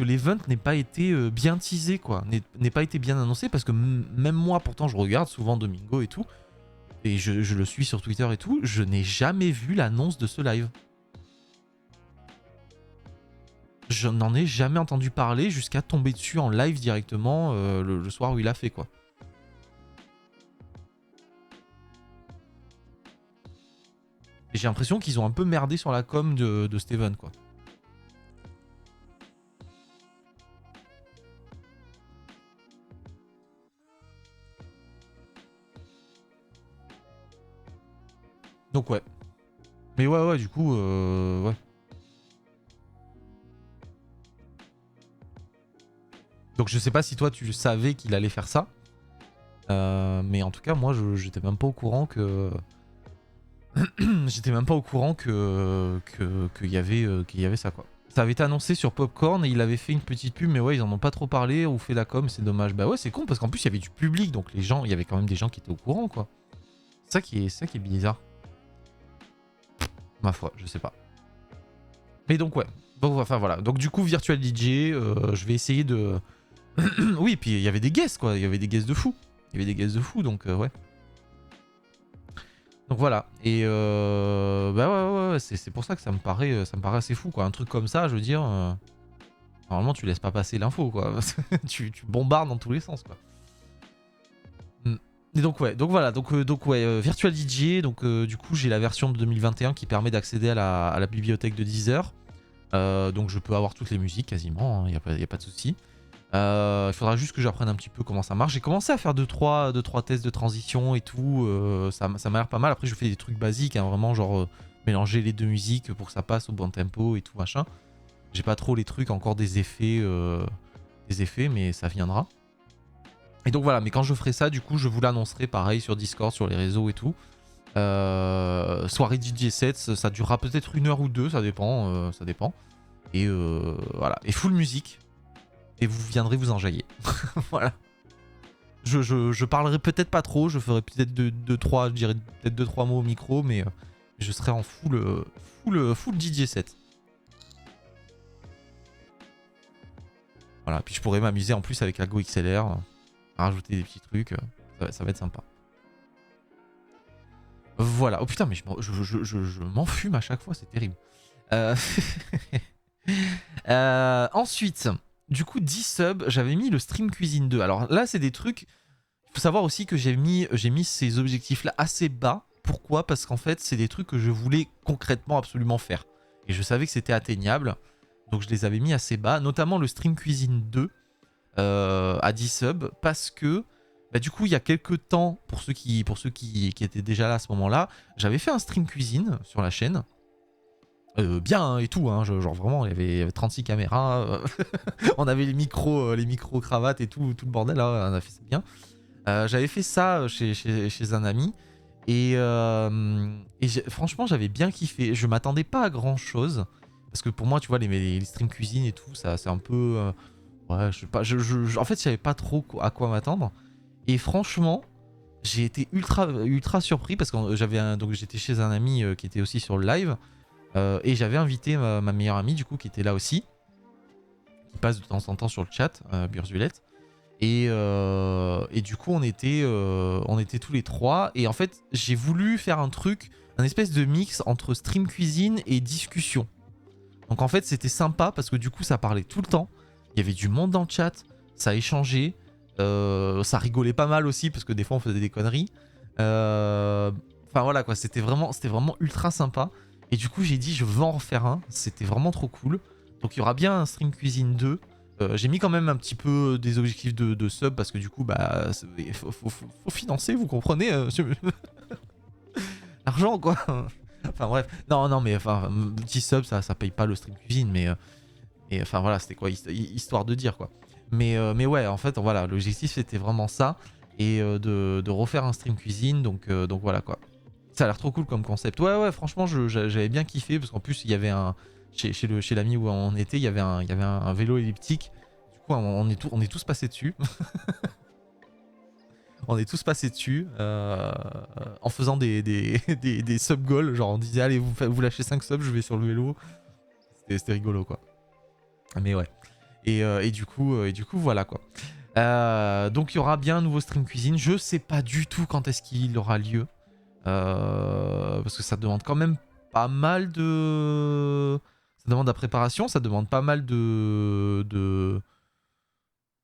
l'event n'ait pas été bien teasé, quoi, n'ait pas été bien annoncé, parce que même moi, pourtant, je regarde souvent Domingo et tout, et je le suis sur Twitter et tout, je n'ai jamais vu l'annonce de ce live. Je n'en ai jamais entendu parler jusqu'à tomber dessus en live directement le soir où il a fait, quoi. Et j'ai l'impression qu'ils ont un peu merdé sur la com de Steven, quoi. Donc ouais. Mais ouais, du coup, ouais. Donc je sais pas si toi tu savais qu'il allait faire ça. Mais en tout cas, moi, j'étais même pas au courant que... j'étais même pas au courant qu'il y avait ça, quoi. Ça avait été annoncé sur Popcorn et il avait fait une petite pub, mais ouais, ils en ont pas trop parlé ou fait la com, c'est dommage. Bah ouais, c'est con parce qu'en plus, il y avait du public, donc les gens, il y avait quand même des gens qui étaient au courant, quoi. C'est ça qui est bizarre. Ma foi, je sais pas. Mais donc ouais. Donc enfin voilà. Donc du coup Virtual DJ, je vais essayer de... oui, puis il y avait des guests, quoi. Il y avait des guests de fou. Donc ouais. Donc voilà. Et bah ouais, c'est pour ça que ça me paraît assez fou, quoi. Un truc comme ça, je veux dire... normalement tu laisses pas passer l'info, quoi. tu bombardes dans tous les sens, quoi. Et donc ouais, donc voilà, donc ouais, Virtual DJ, donc du coup j'ai la version de 2021 qui permet d'accéder à la bibliothèque de Deezer. Donc je peux avoir toutes les musiques quasiment, il n'y a pas de souci. Il faudra juste que j'apprenne un petit peu comment ça marche. J'ai commencé à faire 2-3 tests de transition et tout, ça m'a l'air pas mal. Après je fais des trucs basiques, hein, vraiment genre mélanger les deux musiques pour que ça passe au bon tempo et tout machin. J'ai pas trop les trucs, encore des effets, mais ça viendra. Et donc voilà, mais quand je ferai ça, du coup, je vous l'annoncerai pareil sur Discord, sur les réseaux et tout. Soirée DJ 7, ça durera peut-être 1 heure ou 2, ça dépend. Et voilà, et full musique. Et vous viendrez vous enjailler. Voilà. Je parlerai peut-être pas trop, je ferai peut-être 2-3, je dirais peut-être 2-3 mots au micro, mais je serai en full DJ 7. Voilà, puis je pourrais m'amuser en plus avec la Go XLR. Rajouter des petits trucs, ça va être sympa. Voilà. Oh putain, mais je m'enfume à chaque fois, c'est terrible. Ensuite, du coup, 10 subs, j'avais mis le Stream Cuisine 2. Alors là, c'est des trucs... Il faut savoir aussi que j'ai mis ces objectifs-là assez bas. Pourquoi? Parce qu'en fait, c'est des trucs que je voulais concrètement absolument faire. Et je savais que c'était atteignable. Donc je les avais mis assez bas. Notamment le Stream Cuisine 2. À 10 subs parce que bah, du coup il y a quelques temps, pour ceux qui étaient déjà là à ce moment là, j'avais fait un stream cuisine sur la chaîne bien hein, et tout hein, genre vraiment il y avait 36 caméras on avait les micros cravates et tout le bordel là, on a fait ça bien. J'avais fait ça chez un ami et franchement j'avais bien kiffé. Je m'attendais pas à grand chose parce que pour moi tu vois les stream cuisine et tout ça c'est un peu ouais, je sais pas, en fait, je savais pas trop à quoi m'attendre. Et franchement, j'ai été ultra surpris parce que donc j'étais chez un ami qui était aussi sur le live et j'avais invité ma meilleure amie du coup qui était là aussi, qui passe de temps en temps sur le chat, Burzulette. Et du coup, on était tous les trois. Et en fait, j'ai voulu faire un espèce de mix entre stream cuisine et discussion. Donc en fait, c'était sympa parce que du coup, ça parlait tout le temps. Il y avait du monde dans le chat, ça échangeait, ça rigolait pas mal aussi parce que des fois on faisait des conneries. Enfin voilà quoi, c'était vraiment ultra sympa. Et du coup j'ai dit je veux en refaire un, c'était vraiment trop cool. Donc il y aura bien un Stream Cuisine 2. J'ai mis quand même un petit peu des objectifs de sub parce que du coup bah faut financer, vous comprenez l'argent quoi. Enfin bref, non mais enfin petit sub ça paye pas le Stream Cuisine mais enfin voilà, c'était quoi, histoire de dire quoi. Mais ouais, en fait, voilà, l'objectif c'était vraiment ça. et de refaire un stream cuisine. Donc voilà quoi. Ça a l'air trop cool comme concept. Ouais, franchement, j'avais bien kiffé parce qu'en plus, il y avait un. Chez l'ami où on était, il y avait un vélo elliptique. Du coup, on est tous passés dessus. On est tous passés dessus en faisant des sub-goals. Genre, on disait, allez, vous lâchez 5 subs, je vais sur le vélo. C'était rigolo, quoi. Mais ouais. Et du coup, voilà, quoi. Donc, il y aura bien un nouveau stream cuisine. Je sais pas du tout quand est-ce qu'il aura lieu. Parce que ça demande quand même pas mal de... Ça demande de la préparation, ça demande pas mal de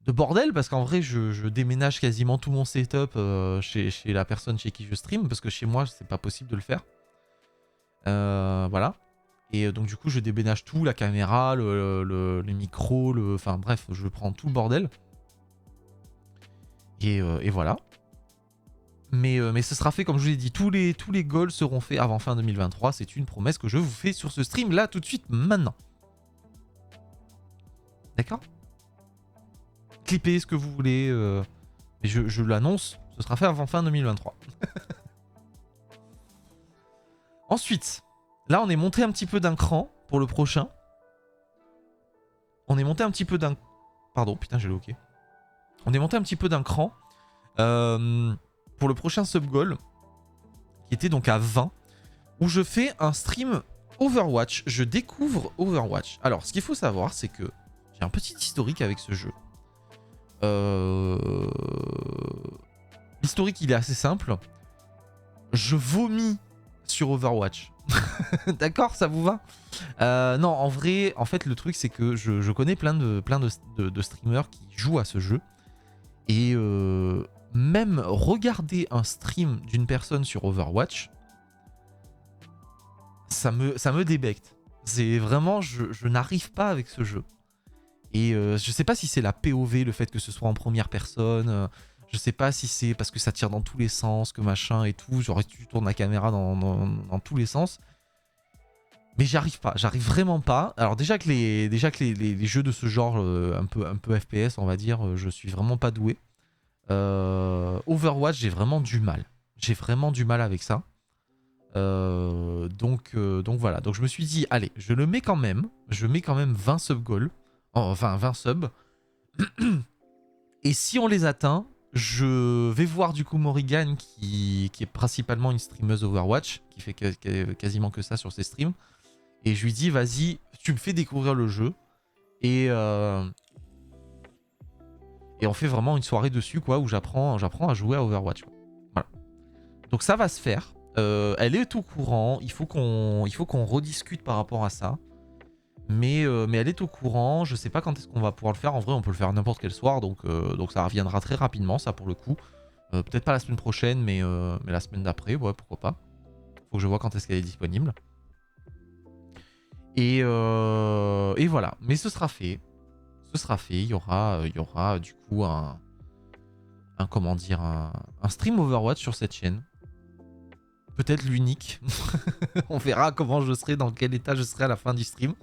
bordel, parce qu'en vrai, je déménage quasiment tout mon setup chez la personne chez qui je stream, parce que chez moi, c'est pas possible de le faire. Voilà. Et donc, du coup, je déménage tout, la caméra, le micro, enfin bref, je prends tout le bordel. Et voilà. Mais ce sera fait, comme je vous l'ai dit, tous les goals seront faits avant fin 2023. C'est une promesse que je vous fais sur ce stream, là, tout de suite, maintenant. D'accord ? Clippez ce que vous voulez. Mais je l'annonce, ce sera fait avant fin 2023. Ensuite, là, on est monté un petit peu d'un cran pour le prochain. On est monté un petit peu d'un... Pardon, putain, j'ai le hockey. On est monté un petit peu d'un cran pour le prochain sub-goal, qui était donc à 20, où je fais un stream Overwatch. Je découvre Overwatch. Alors, ce qu'il faut savoir, c'est que j'ai un petit historique avec ce jeu. L'historique, il est assez simple. Je vomis sur Overwatch. D'accord, ça vous va? Non, en vrai, en fait, le truc, c'est que je connais plein de streamers qui jouent à ce jeu. Et même regarder un stream d'une personne sur Overwatch, ça me débecte. C'est vraiment, je n'arrive pas avec ce jeu. Et je sais pas si c'est la POV, le fait que ce soit en première personne. Je sais pas si c'est parce que ça tire dans tous les sens, que machin et tout. Genre, tu tournes la caméra dans tous les sens. Mais j'arrive pas, j'arrive vraiment pas. Alors déjà que les jeux de ce genre, un peu FPS, on va dire, je suis vraiment pas doué. Overwatch, j'ai vraiment du mal. J'ai vraiment du mal avec ça. Donc voilà. Donc je me suis dit, allez, je le mets quand même. Je mets quand même 20 sub-goals. Enfin, 20 subs. Et si on les atteint, je vais voir du coup Morrigan, qui est principalement une streameuse Overwatch, qui fait quasiment que ça sur ses streams. Et je lui dis, vas-y, tu me fais découvrir le jeu. Et on fait vraiment une soirée dessus, quoi, où j'apprends à jouer à Overwatch, quoi. Voilà. Donc ça va se faire. Elle est au courant. Il faut qu'on rediscute par rapport à ça. Mais elle est au courant. Je sais pas quand est-ce qu'on va pouvoir le faire. En vrai, on peut le faire n'importe quel soir. Donc ça reviendra très rapidement, ça, pour le coup. Peut-être pas la semaine prochaine, mais la semaine d'après. Ouais, pourquoi pas. Faut que je vois quand est-ce qu'elle est disponible. Et voilà. Mais ce sera fait. Ce sera fait. Il y aura du coup un stream Overwatch sur cette chaîne. Peut-être l'unique. On verra comment je serai, dans quel état je serai à la fin du stream.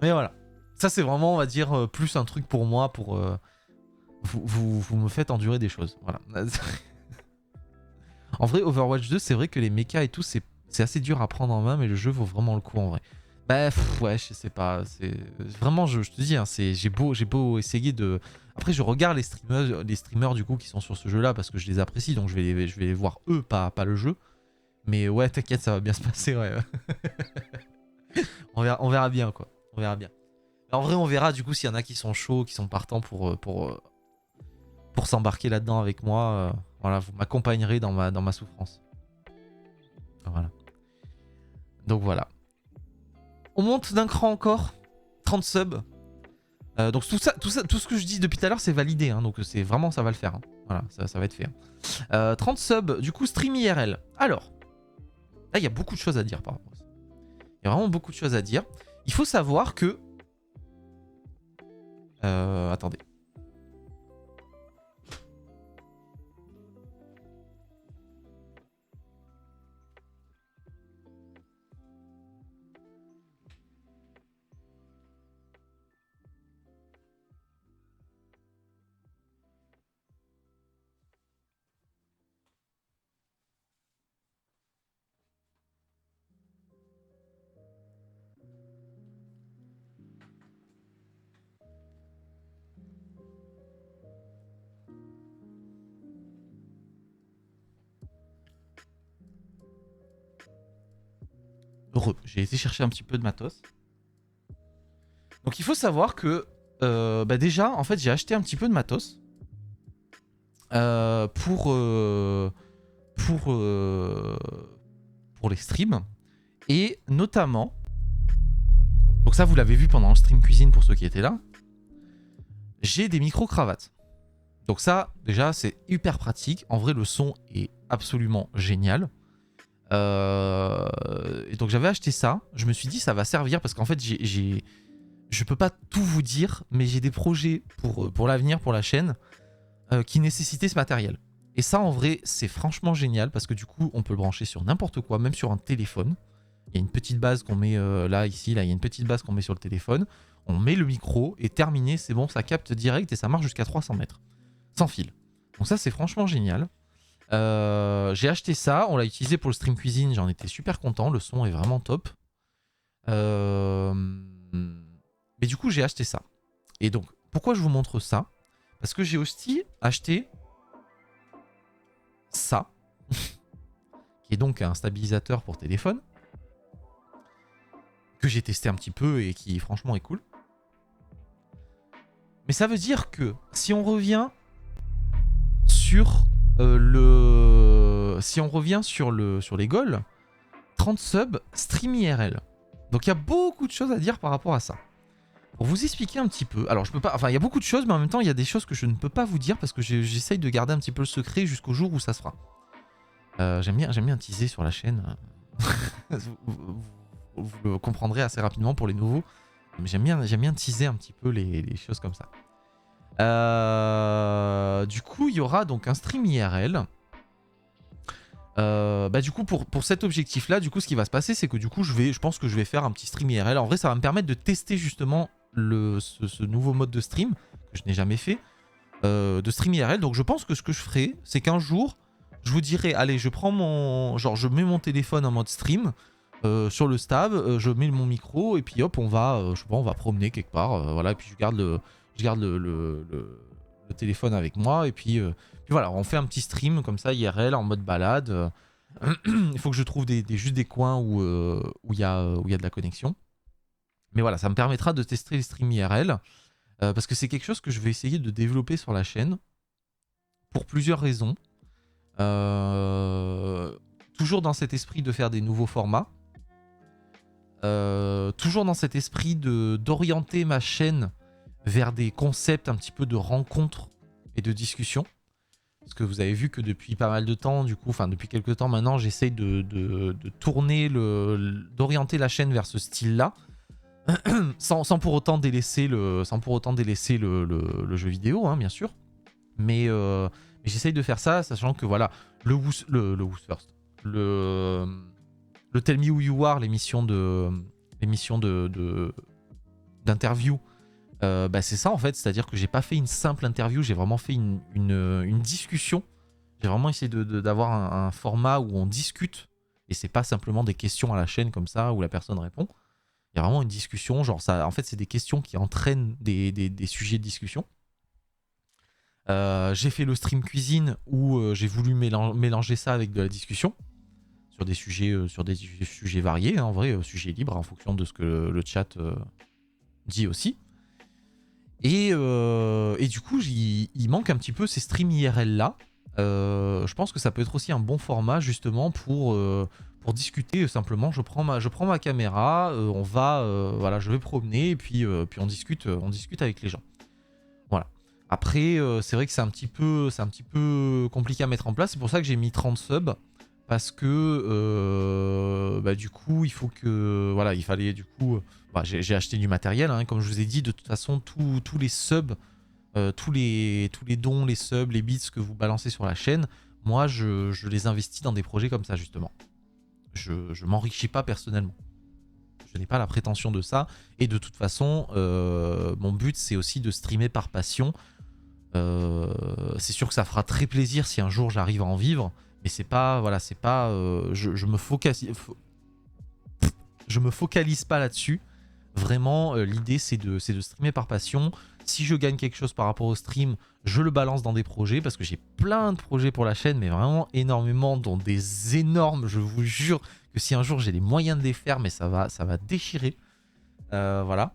Mais voilà. Ça, c'est vraiment, on va dire, plus un truc pour moi, pour... vous me faites endurer des choses. Voilà. En vrai, Overwatch 2, c'est vrai que les mechas et tout, c'est assez dur à prendre en main, mais le jeu vaut vraiment le coup en vrai. Bah ouais, je sais pas. C'est vraiment, je te dis, hein, j'ai beau essayer de. Après, je regarde les streamers du coup qui sont sur ce jeu-là parce que je les apprécie, donc je vais les voir eux, pas le jeu. Mais ouais, t'inquiète, ça va bien se passer, ouais. On verra bien, quoi. On verra bien. Mais en vrai, on verra du coup s'il y en a qui sont chauds, qui sont partants pour s'embarquer là-dedans avec moi. Voilà, vous m'accompagnerez dans ma souffrance. Voilà. Donc voilà. On monte d'un cran encore. 30 subs. Donc tout ce que je dis depuis tout à l'heure, c'est validé. Hein, donc c'est vraiment, ça va le faire. Hein. Voilà, ça va être fait. Hein. 30 subs, du coup, stream IRL. Alors, là, il y a beaucoup de choses à dire par rapport à ça. Il y a vraiment beaucoup de choses à dire. Il faut savoir que... attendez. J'ai été chercher un petit peu de matos. Donc il faut savoir que déjà, en fait, j'ai acheté un petit peu de matos pour les streams. Et notamment, donc ça vous l'avez vu pendant le stream cuisine pour ceux qui étaient là, j'ai des micro-cravates. Donc ça, déjà, c'est hyper pratique. En vrai, le son est absolument génial. Et donc j'avais acheté ça. Je me suis dit ça va servir parce qu'en fait, je peux pas tout vous dire, mais j'ai des projets pour l'avenir, pour la chaîne, qui nécessitaient ce matériel. Et ça, en vrai, c'est franchement génial parce que du coup, on peut le brancher sur n'importe quoi, même sur un téléphone. Il y a une petite base qu'on met là, il y a une petite base qu'on met sur le téléphone. On met le micro et terminé, c'est bon, ça capte direct et ça marche jusqu'à 300 mètres. Sans fil. Donc ça, c'est franchement génial. J'ai acheté ça, on l'a utilisé pour le stream cuisine, j'en étais super content, le son est vraiment top. Mais du coup, j'ai acheté ça. Et donc, pourquoi je vous montre ça? Parce que j'ai aussi acheté ça, qui est donc un stabilisateur pour téléphone, que j'ai testé un petit peu et qui franchement est cool. Mais ça veut dire que si on revient sur sur les goals, 30 subs, stream IRL. Donc il y a beaucoup de choses à dire par rapport à ça. Pour vous expliquer un petit peu, alors je peux pas, enfin il y a beaucoup de choses, mais en même temps il y a des choses que je ne peux pas vous dire parce que j'essaye de garder un petit peu le secret jusqu'au jour où ça se fera. J'aime bien teaser sur la chaîne. Vous le comprendrez assez rapidement pour les nouveaux. Mais j'aime bien teaser un petit peu les choses comme ça. Du coup, il y aura donc un stream IRL. Du coup, pour cet objectif-là, du coup, ce qui va se passer, c'est que du coup, je pense que je vais faire un petit stream IRL. En vrai, ça va me permettre de tester justement ce nouveau mode de stream que je n'ai jamais fait, de stream IRL. Donc, je pense que ce que je ferai, c'est qu'un jour, je vous dirai, allez, je mets mon téléphone en mode stream sur le stab, je mets mon micro et puis hop, on va promener quelque part, voilà. Et puis je garde le téléphone avec moi et puis voilà, on fait un petit stream comme ça IRL en mode balade. Il faut que je trouve juste des coins où il y a de la connexion. Mais voilà, ça me permettra de tester les streams IRL parce que c'est quelque chose que je vais essayer de développer sur la chaîne pour plusieurs raisons. Toujours dans cet esprit de faire des nouveaux formats. Toujours dans cet esprit d'orienter ma chaîne vers des concepts un petit peu de rencontres et de discussions. Parce que vous avez vu que depuis pas mal de temps, du coup, enfin depuis quelques temps maintenant, j'essaye de tourner, d'orienter la chaîne vers ce style-là, sans pour autant délaisser le jeu vidéo, hein, bien sûr. Mais j'essaye de faire ça, sachant que voilà, le Who's First, le Tell Me Who You Are, l'émission d'interview. C'est ça en fait, c'est-à-dire que j'ai pas fait une simple interview, j'ai vraiment fait une discussion. J'ai vraiment essayé d'avoir un format où on discute et c'est pas simplement des questions à la chaîne comme ça où la personne répond. Il y a vraiment une discussion, genre ça, en fait c'est des questions qui entraînent des sujets de discussion. J'ai fait le stream cuisine où j'ai voulu mélanger ça avec de la discussion sur des sujets variés, hein, en vrai, sujets libres en fonction de ce que le chat dit aussi. Et du coup, il manque un petit peu ces streams IRL là. Je pense que ça peut être aussi un bon format justement pour discuter simplement. Je prends ma caméra, je vais promener et puis on discute avec les gens. Voilà. Après, c'est vrai que c'est un petit peu compliqué à mettre en place. C'est pour ça que j'ai mis 30 subs. Parce que du coup, il fallait du coup... j'ai acheté du matériel, hein, comme je vous ai dit, de toute façon, tous les subs, tous les dons, les subs, les bits que vous balancez sur la chaîne, moi, je les investis dans des projets comme ça, justement. Je m'enrichis pas personnellement. Je n'ai pas la prétention de ça. Et de toute façon, mon but, c'est aussi de streamer par passion. C'est sûr que ça fera très plaisir si un jour j'arrive à en vivre. Mais c'est pas, voilà, c'est pas, je me focalise pas là-dessus. Vraiment, l'idée c'est de streamer par passion. Si je gagne quelque chose par rapport au stream, je le balance dans des projets parce que j'ai plein de projets pour la chaîne, mais vraiment énormément, dont des énormes, je vous jure que si un jour j'ai les moyens de les faire, mais ça va déchirer. Voilà.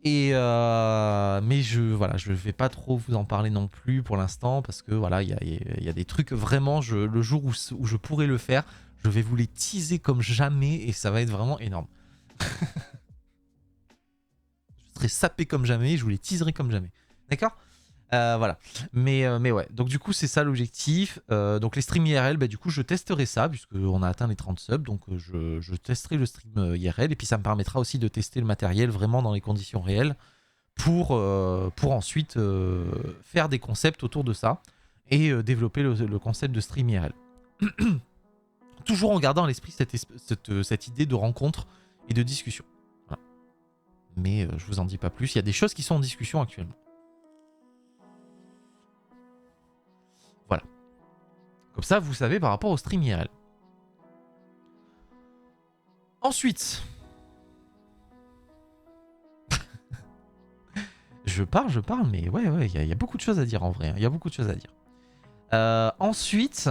Et mais je vais pas trop vous en parler non plus pour l'instant parce que voilà, il y a des trucs vraiment, le jour où je pourrai le faire, je vais vous les teaser comme jamais et ça va être vraiment énorme. Je serai sapé comme jamais, je vous les teaserai comme jamais. D'accord ? Voilà. Mais ouais, donc du coup c'est ça l'objectif. Donc les streams IRL, bah, du coup je testerai ça puisqu'on a atteint les 30 subs, donc je testerai le stream IRL et puis ça me permettra aussi de tester le matériel vraiment dans les conditions réelles pour ensuite faire des concepts autour de ça et développer le concept de stream IRL. Toujours en gardant à l'esprit cette idée de rencontre et de discussion. Voilà. Mais je vous en dis pas plus, il y a des choses qui sont en discussion actuellement. Voilà. Comme ça, vous savez par rapport au stream IRL. Ensuite, je parle, mais ouais, il y a beaucoup de choses à dire en vrai. Il y a beaucoup de choses à dire. Ensuite,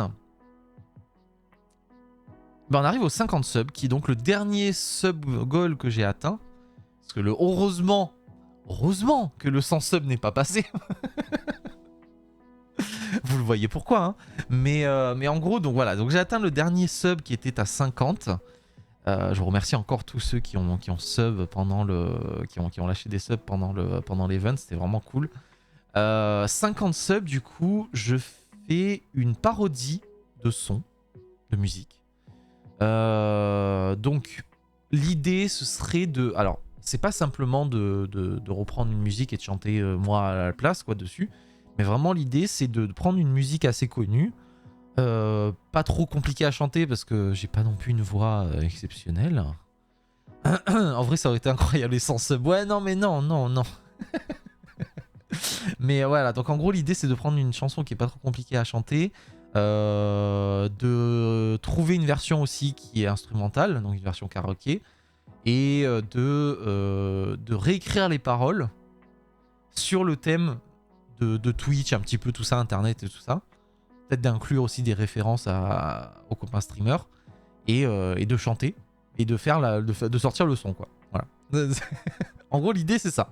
ben on arrive aux 50 subs, qui est donc le dernier sub goal que j'ai atteint. Parce que heureusement que le 100 sub n'est pas passé. Vous le voyez pourquoi, hein. Mais en gros, donc voilà, donc j'ai atteint le dernier sub qui était à 50. Je vous remercie encore tous ceux qui ont sub pendant qui ont lâché des subs pendant l'event, c'était vraiment cool. 50 subs, du coup, je fais une parodie de son, de musique. Donc, l'idée, ce serait de... Alors, c'est pas simplement de reprendre une musique et de chanter moi à la place, quoi, dessus. Mais vraiment, l'idée, c'est de prendre une musique assez connue, pas trop compliquée à chanter parce que j'ai pas non plus une voix exceptionnelle. En vrai, ça aurait été incroyable les sans sub. Ouais, non, mais non. Mais voilà, donc en gros, l'idée, c'est de prendre une chanson qui est pas trop compliquée à chanter, de trouver une version aussi qui est instrumentale, donc une version karaoké, et de réécrire les paroles sur le thème de Twitch, un petit peu tout ça, Internet et tout ça. Peut-être d'inclure aussi des références aux copains streamers et de chanter et de sortir le son, quoi. Voilà. En gros, l'idée, c'est ça.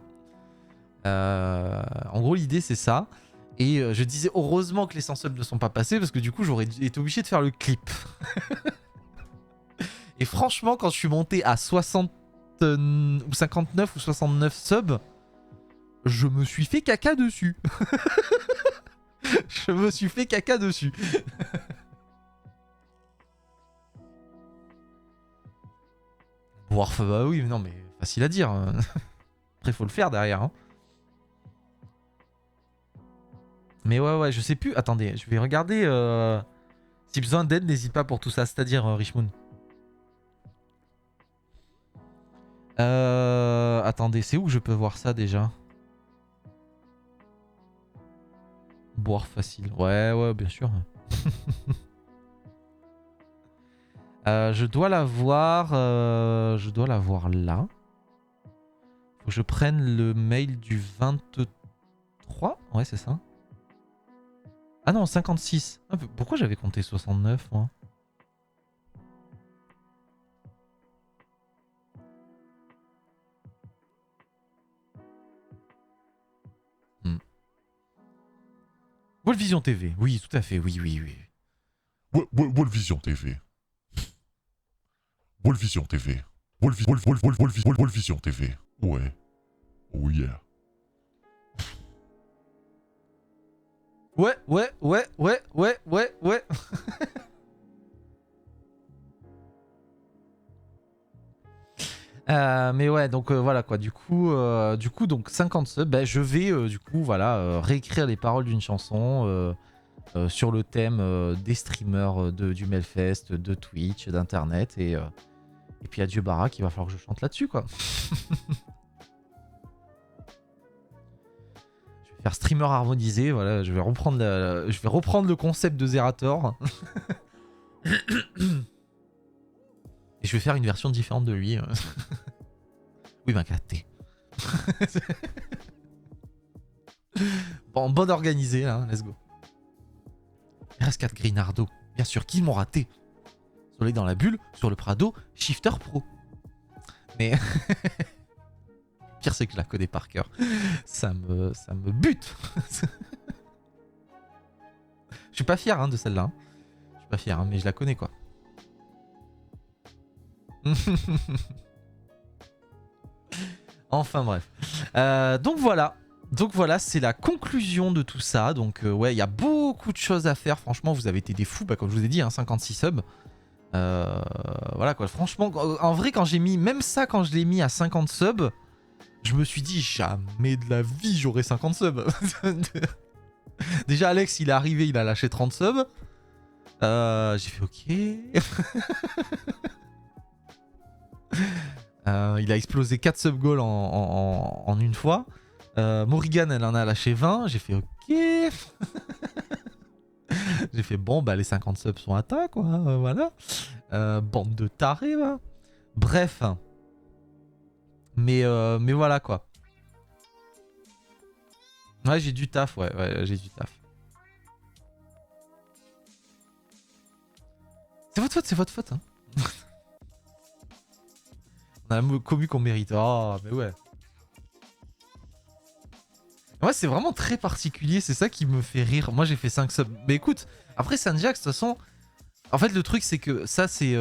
Et je disais heureusement que les 100 subs ne sont pas passés parce que du coup, j'aurais été obligé de faire le clip. Et franchement, quand je suis monté à 60 ou 59 ou 69 subs, je me suis fait caca dessus. Je me suis fait caca dessus. Bon, bah oui, non, mais facile à dire. Après, faut le faire derrière. Hein. Mais ouais, je sais plus. Attendez, je vais regarder. Si besoin d'aide, n'hésite pas pour tout ça. C'est-à-dire, Richmoon. Attendez, c'est où je peux voir ça déjà? Boire facile. Ouais, bien sûr. Je dois la voir. Je dois la voir là. Faut que je prenne le mail du 23. Ouais, c'est ça. Ah non, 56. Ah, pourquoi j'avais compté 69, moi? Wolvision TV, oui, tout à fait, oui. Wolvision TV. Wolvision TV. Wolvision TV. Ouais. Oh yeah. Ouais. Mais ouais, donc voilà quoi. Du coup, donc 50 subs, bah, je vais du coup voilà réécrire les paroles d'une chanson sur le thème des streamers du Melfest, de Twitch, d'internet et puis adieu Barak, il va falloir que je chante là-dessus quoi. Je vais faire streamer harmonisé, voilà, je vais reprendre le concept de Zerator. Et je vais faire une version différente de lui. Oui, ben gâté. Bon, bonne organisée, là, let's go. RS4 Grinardo, bien sûr, qui m'ont raté. Soleil dans la bulle, sur le Prado, Shifter Pro. Mais... pire c'est que je la connais par cœur. Ça me bute. Je suis pas fier hein, de celle-là. Hein. Je suis pas fier, hein, mais je la connais quoi. Enfin bref. Donc voilà. Donc voilà, c'est la conclusion de tout ça. Donc ouais, il y a beaucoup de choses à faire. Franchement, vous avez été des fous. Bah, comme je vous ai dit, hein, 56 subs. Voilà quoi. Franchement, en vrai, quand j'ai mis... Même ça, quand je l'ai mis à 50 subs, je me suis dit, jamais de la vie, j'aurai 50 subs. Déjà, Alex, il est arrivé, il a lâché 30 subs. J'ai fait OK. Il a explosé 4 sub goals en une fois. Morrigan, elle en a lâché 20. J'ai fait OK. J'ai fait bon, bah les 50 subs sont atteints, quoi. Voilà. Bande de tarés, va. Bref. Mais voilà, quoi. Ouais, j'ai du taf, ouais, j'ai du taf. C'est votre faute, hein. On a un commu qu'on mérite. Oh, mais ouais. Ouais, c'est vraiment très particulier, c'est ça qui me fait rire. Moi, j'ai fait 5 subs. Mais écoute, après Sanjax, de toute façon... En fait, le truc, c'est que ça, c'est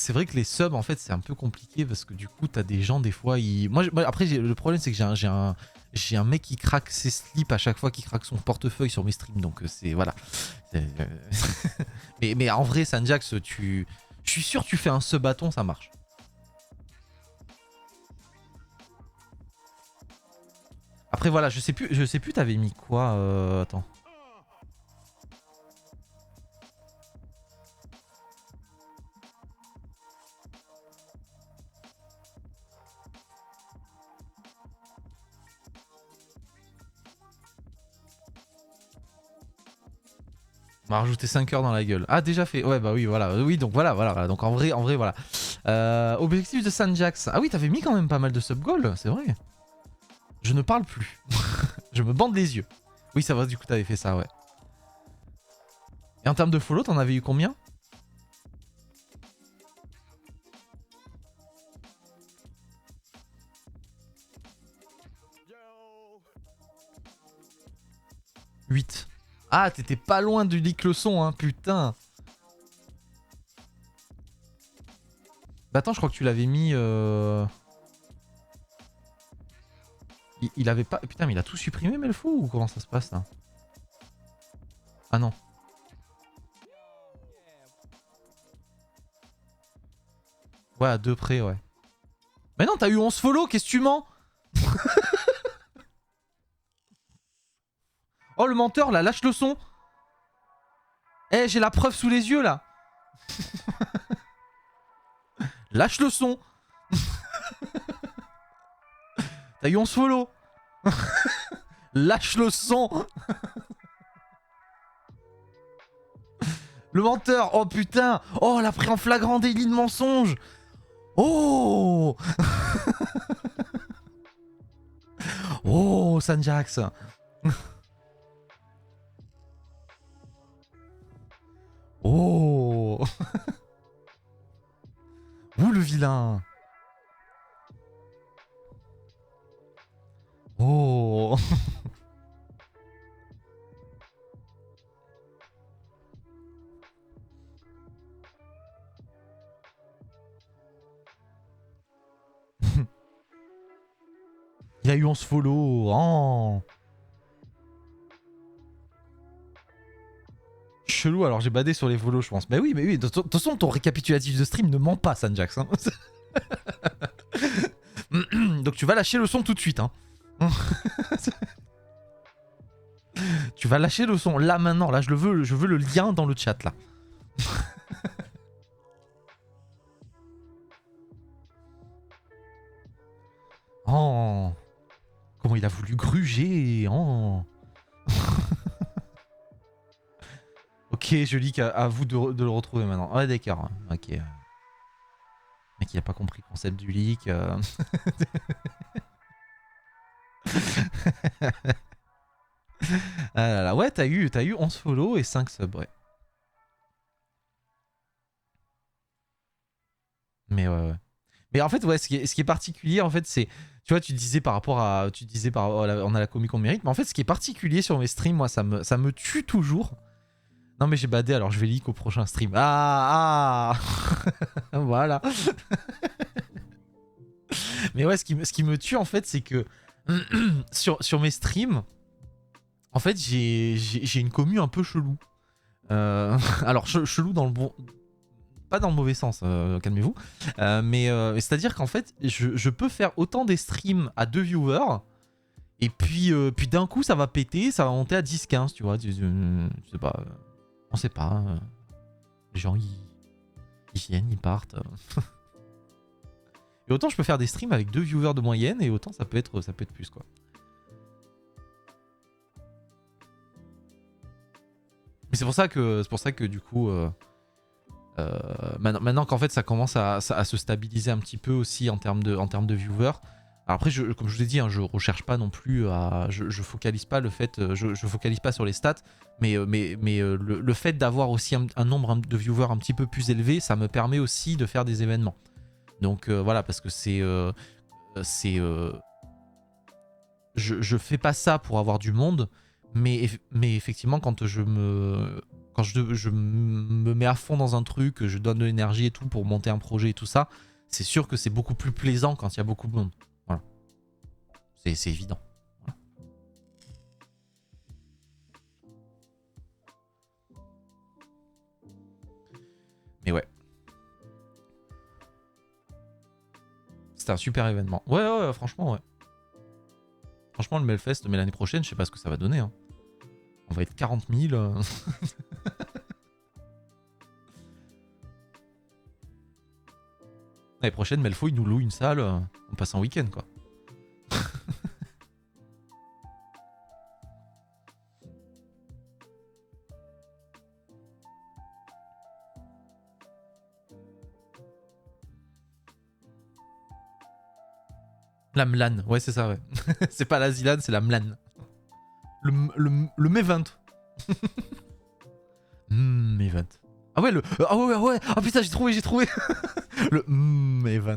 vrai que les subs, en fait, c'est un peu compliqué parce que du coup, t'as des gens, des fois, ils... Moi, après, le problème, c'est que j'ai un mec qui craque ses slips à chaque fois qu'il craque son portefeuille sur mes streams. Donc, c'est... Voilà. mais en vrai, Sanjax, je suis sûr que tu fais un sub-bâton, ça marche. Après, voilà, je sais plus, t'avais mis quoi attends. On va rajouter 5 heures dans la gueule. Ah, déjà fait. Ouais, bah oui, voilà. Oui, donc voilà. Donc en vrai, voilà. Objectif de Sanjax. Ah oui, t'avais mis quand même pas mal de sub-goals, c'est vrai. Je ne parle plus. Je me bande les yeux. Oui, ça va, du coup, t'avais fait ça, ouais. Et en termes de follow, t'en avais eu combien? « 8. Ah, t'étais pas loin du leak leçon, hein, putain. Bah attends, je crois que tu l'avais mis... Il avait pas... Putain, mais il a tout supprimé, mais le fou, ou comment ça se passe, là? Ah non. Ouais, à 2 près, ouais. Mais non, t'as eu 11 follow, qu'est-ce que tu mens? Oh, le menteur, là, lâche le son. Eh, j'ai la preuve sous les yeux, là. Lâche le son. T'as eu 11 follow. Lâche le son. Le menteur. Oh, putain. Oh, elle a pris en flagrant délit de mensonge. Oh. Oh, Sanjax. Oh. Ouh, le vilain. Oh. Il y a eu 11 follow. Oh. Chelou, alors j'ai badé sur les follow, je pense. Mais oui, de toute façon, ton récapitulatif de stream ne ment pas, Sanjax. Hein. Donc tu vas lâcher le son tout de suite. Hein. Tu vas lâcher le son là maintenant. Là, je veux le lien dans le chat là. Oh. Comment il a voulu gruger. Oh. Ok, je lis qu'à vous de le retrouver maintenant. Ouais, d'accord. Ok. Mec, il a pas compris le concept du leak. Ah là là. Ouais, t'as eu 11 follow et 5 subs, ouais. Mais ouais, ouais. Mais en fait, ouais, ce qui est particulier, en fait, c'est. Tu vois, tu disais par rapport à. Tu disais par rapport à on a la commu qu'on mérite. Mais en fait, ce qui est particulier sur mes streams, moi, ça me tue toujours. Non, mais j'ai badé, alors je vais leak au prochain stream. Ah, ah. Voilà. Mais ouais, ce qui me tue, en fait, c'est que. sur mes streams, en fait, j'ai une commu un peu chelou. Alors, chelou dans le bon. Pas dans le mauvais sens, calmez-vous. Mais c'est-à-dire qu'en fait, je peux faire autant des streams à 2 viewers, et puis d'un coup, ça va péter, ça va monter à 10-15, tu vois. Je sais pas. On sait pas. Les gens, ils viennent, ils partent. Et autant je peux faire des streams avec 2 viewers de moyenne, et autant ça peut être plus, quoi. Mais c'est pour ça que du coup... maintenant qu'en fait ça commence à se stabiliser un petit peu aussi en termes de viewers. Alors après, comme je vous ai dit, hein, je recherche pas non plus à, je focalise pas le fait, je focalise pas sur les stats, mais le fait d'avoir aussi un nombre de viewers un petit peu plus élevé, ça me permet aussi de faire des événements. Donc voilà, parce que je fais pas ça pour avoir du monde, mais effectivement quand je me mets à fond dans un truc, je donne de l'énergie et tout pour monter un projet et tout ça, c'est sûr que c'est beaucoup plus plaisant quand il y a beaucoup de monde. Voilà. C'est évident. Voilà. Mais ouais. C'était un super événement. Ouais, franchement, ouais. Franchement, le Melfest, mais l'année prochaine, je sais pas ce que ça va donner. Hein. On va être 40 000. L'année prochaine, Melfo, il nous loue une salle, on passe un week-end, quoi. La Mlan, ouais, c'est ça, ouais. C'est pas la Zilan, c'est la Mlan. Le Mevent. Event. Ah ouais, ah ouais. Ah putain, j'ai trouvé. Le Event.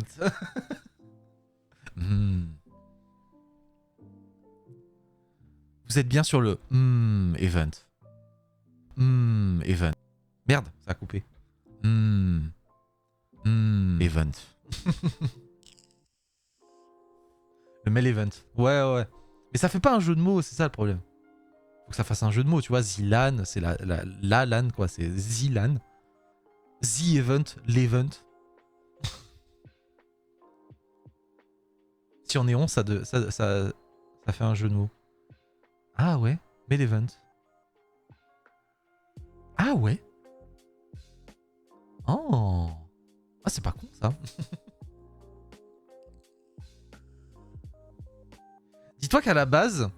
Vous êtes bien sur le Event. Event. Merde, ça a coupé. Event. Le Mel Event. Ouais. Mais ça fait pas un jeu de mots, c'est ça le problème. Faut que ça fasse un jeu de mots, tu vois. Zilan, c'est la LAN, quoi. C'est Zilan. The Event, l'Event. Si on est 11, ça fait un jeu de mots. Ah ouais, Mel Event. Ah ouais. Oh. Ah, c'est pas con, ça. Dis-toi qu'à la base,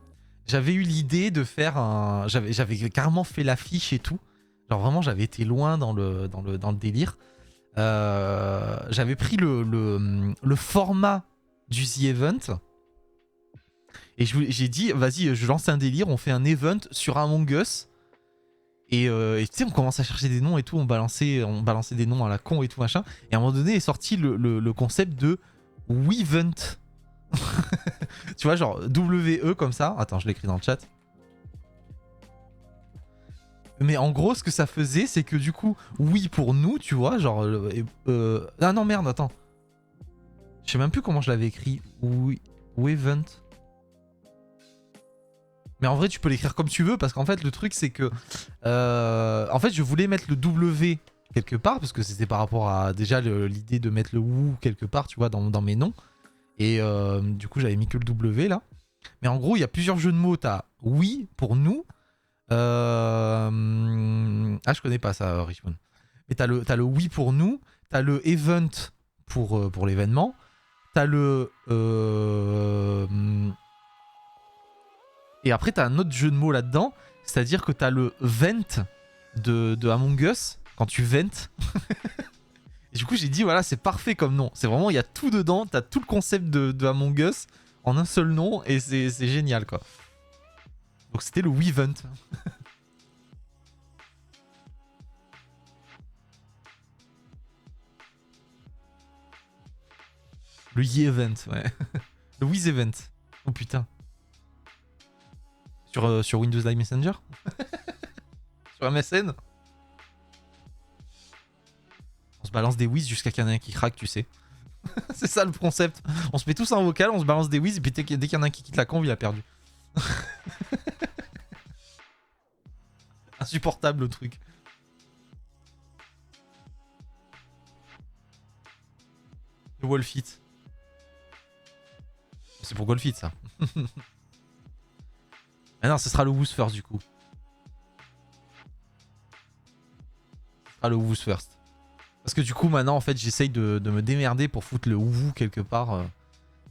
j'avais eu l'idée de faire un... J'avais carrément fait l'affiche et tout. Genre vraiment, j'avais été loin dans le délire. J'avais pris le format du The Event. Et j'ai dit, vas-y, je lance un délire, on fait un event sur Among Us. Et tu sais, on commence à chercher des noms et tout, on balançait des noms à la con et tout machin. Et à un moment donné est sorti le concept de Wevent. Tu vois, genre W-E comme ça. Attends, je l'écris dans le chat. Mais en gros, ce que ça faisait, c'est que du coup, oui pour nous, tu vois, genre... Ah non, merde, attends. Je sais même plus comment je l'avais écrit. Oui, Wevent. Mais en vrai, tu peux l'écrire comme tu veux, parce qu'en fait, le truc, c'est que... en fait, je voulais mettre le W quelque part, parce que c'était par rapport à déjà l'idée de mettre le WOO quelque part, tu vois, dans mes noms. Et du coup, j'avais mis que le W, là. Mais en gros, il y a plusieurs jeux de mots. T'as oui pour nous. Ah, je connais pas ça, Richmond. Mais t'as le oui pour nous. T'as le event pour l'événement. T'as le... Et après, t'as un autre jeu de mots là-dedans. C'est-à-dire que t'as le vent de Among Us. Quand tu ventes. Et du coup, j'ai dit, voilà, c'est parfait comme nom. C'est vraiment, il y a tout dedans. T'as tout le concept de Among Us en un seul nom. Et c'est génial, quoi. Donc c'était le Wevent. Le Ye-Event, ouais. Le Wiz-Event. Oh putain. Sur Windows Live Messenger. Sur MSN. On se balance des whiz jusqu'à qu'il y en ait un qui craque, tu sais. C'est ça le concept. On se met tous en vocal, on se balance des whiz, et puis dès qu'il y en a un qui quitte la conve, il a perdu. Insupportable le truc. Le Wolfit. C'est pour Golfit ça. Ah non, ce sera le Who's First du coup. Ce sera le Who's First. Parce que du coup maintenant en fait j'essaye de me démerder pour foutre le Woo quelque part.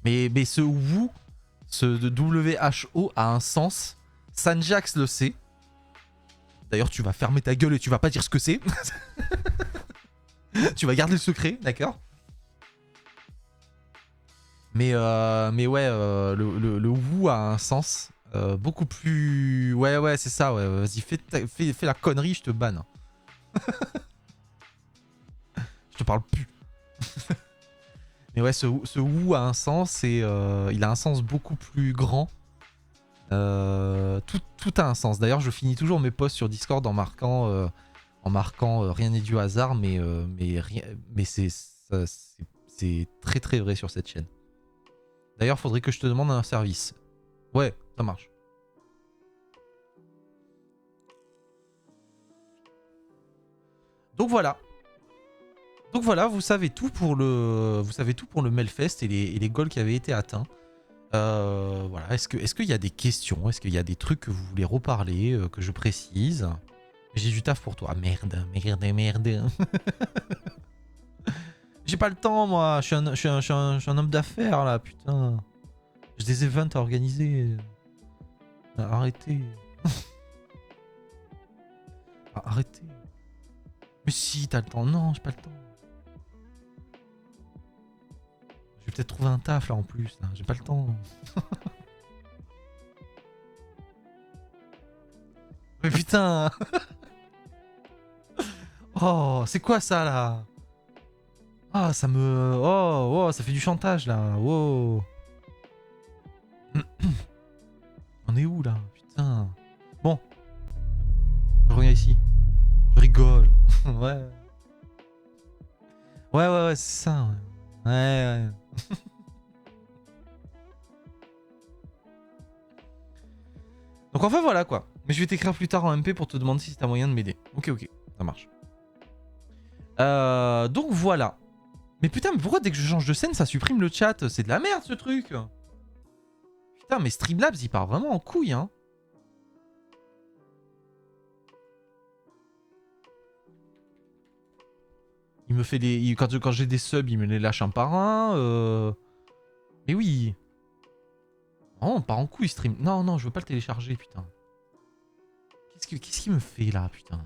Mais ce Woo, ce de WHO a un sens. Sanjax le sait. D'ailleurs tu vas fermer ta gueule et tu vas pas dire ce que c'est. Tu vas garder le secret, d'accord? Mais ouais, le Woo a un sens beaucoup plus... Ouais, c'est ça, ouais. Vas-y, fais la connerie, je te banne. Je te parle plus. Mais ouais, ce Woo a un sens et il a un sens beaucoup plus grand. Tout a un sens. D'ailleurs, je finis toujours mes posts sur Discord en marquant rien n'est dû au hasard, mais c'est très très vrai sur cette chaîne. D'ailleurs, faudrait que je te demande un service. Ouais, ça marche. Donc voilà. Vous savez tout pour le Melfest et les goals qui avaient été atteints. Voilà. Est-ce qu'il y a des questions? Est-ce qu'il y a des trucs que vous voulez reparler, que je précise? J'ai du taf pour toi. Merde. J'ai pas le temps, moi. Je suis un homme d'affaires, là, putain. J'ai des events à organiser. Arrêtez. Arrêtez. Mais si, t'as le temps. Non, j'ai pas le temps. Je vais peut-être trouver un taf, là, en plus. J'ai pas le temps. Mais putain. Oh, c'est quoi, ça, là? Ah, ça me... Oh, ça fait du chantage, là. Wow. On est où, là? Putain. Bon. Je reviens ici. Je rigole. Ouais. Ouais, c'est ça. Ouais. Donc enfin, voilà, quoi. Mais je vais t'écrire plus tard en MP pour te demander si t'as moyen de m'aider. Ok, ça marche. Donc voilà. Mais putain, mais pourquoi dès que je change de scène, ça supprime le chat? C'est de la merde, ce truc. Putain, mais Streamlabs, il part vraiment en couille, hein. Il me fait des... Quand j'ai des subs, il me les lâche un par un. Mais oui. Oh, on part en couille, stream. Non, je veux pas le télécharger, putain. Qu'est-ce qu'il me fait, là, putain?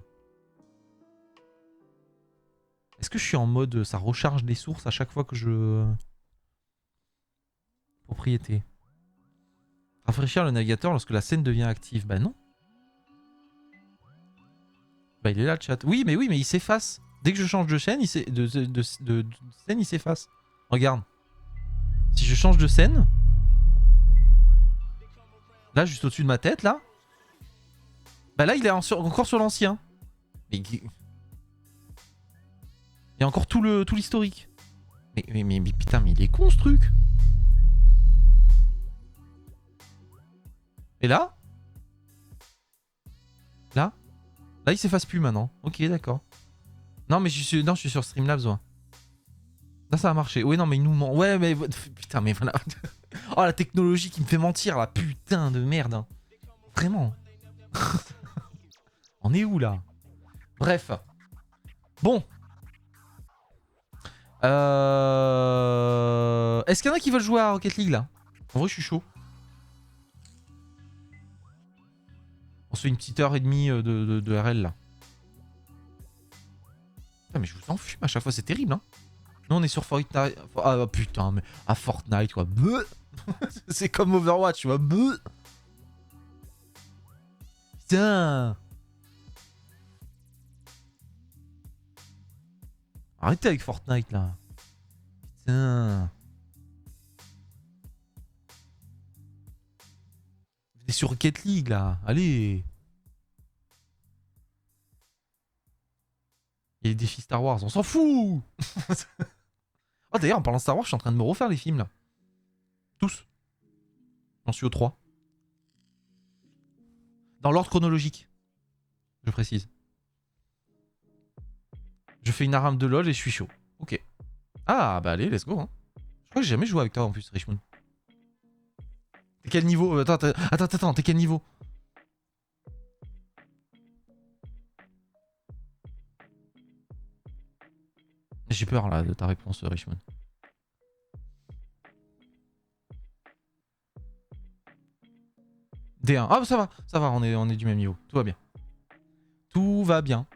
Est-ce que je suis en mode... Ça recharge les sources à chaque fois que je... Propriété. Rafraîchir le navigateur lorsque la scène devient active. Bah non. Bah il est là, le chat. Oui, mais il s'efface. Dès que je change de chaîne, de scène, il s'efface. Regarde. Si je change de scène... Là, juste au-dessus de ma tête, là. Bah là, il est encore sur l'ancien. Mais... Il y a encore tout l'historique. Mais putain, mais il est con, ce truc. Et là? Là, il s'efface plus maintenant. Ok, d'accord. Non, mais je suis sur Streamlabs, ouais. Là, ça a marché. Oui, non, mais il nous ment. Ouais, mais... Putain, mais voilà. Oh, la technologie qui me fait mentir, là. Putain de merde. Hein. Vraiment. On est où, là? Bref. Bon. Est-ce qu'il y en a qui veulent jouer à Rocket League, là? En vrai, je suis chaud. On se fait une petite heure et demie de RL, là. Putain, mais je vous en fume à chaque fois, c'est terrible, hein. Nous, on est sur Fortnite. Ah, putain, mais à Fortnite, quoi. C'est comme Overwatch, tu vois. Putain. Arrêtez avec Fortnite, là. Putain. T'es sur Rocket League là, allez. Il y a des défis Star Wars, on s'en fout. Oh d'ailleurs, en parlant de Star Wars, je suis en train de me refaire les films là. Tous. J'en suis au 3. Dans l'ordre chronologique. Je précise. Je fais une arame de LoL et je suis chaud. Ok. Ah bah allez, let's go. Hein. Je crois que j'ai jamais joué avec toi en plus, Richmond. T'es quel niveau? Attends, t'es quel niveau? J'ai peur là de ta réponse, Richmond. D1. Ah bah ça va, on est du même niveau. Tout va bien. Tout va bien.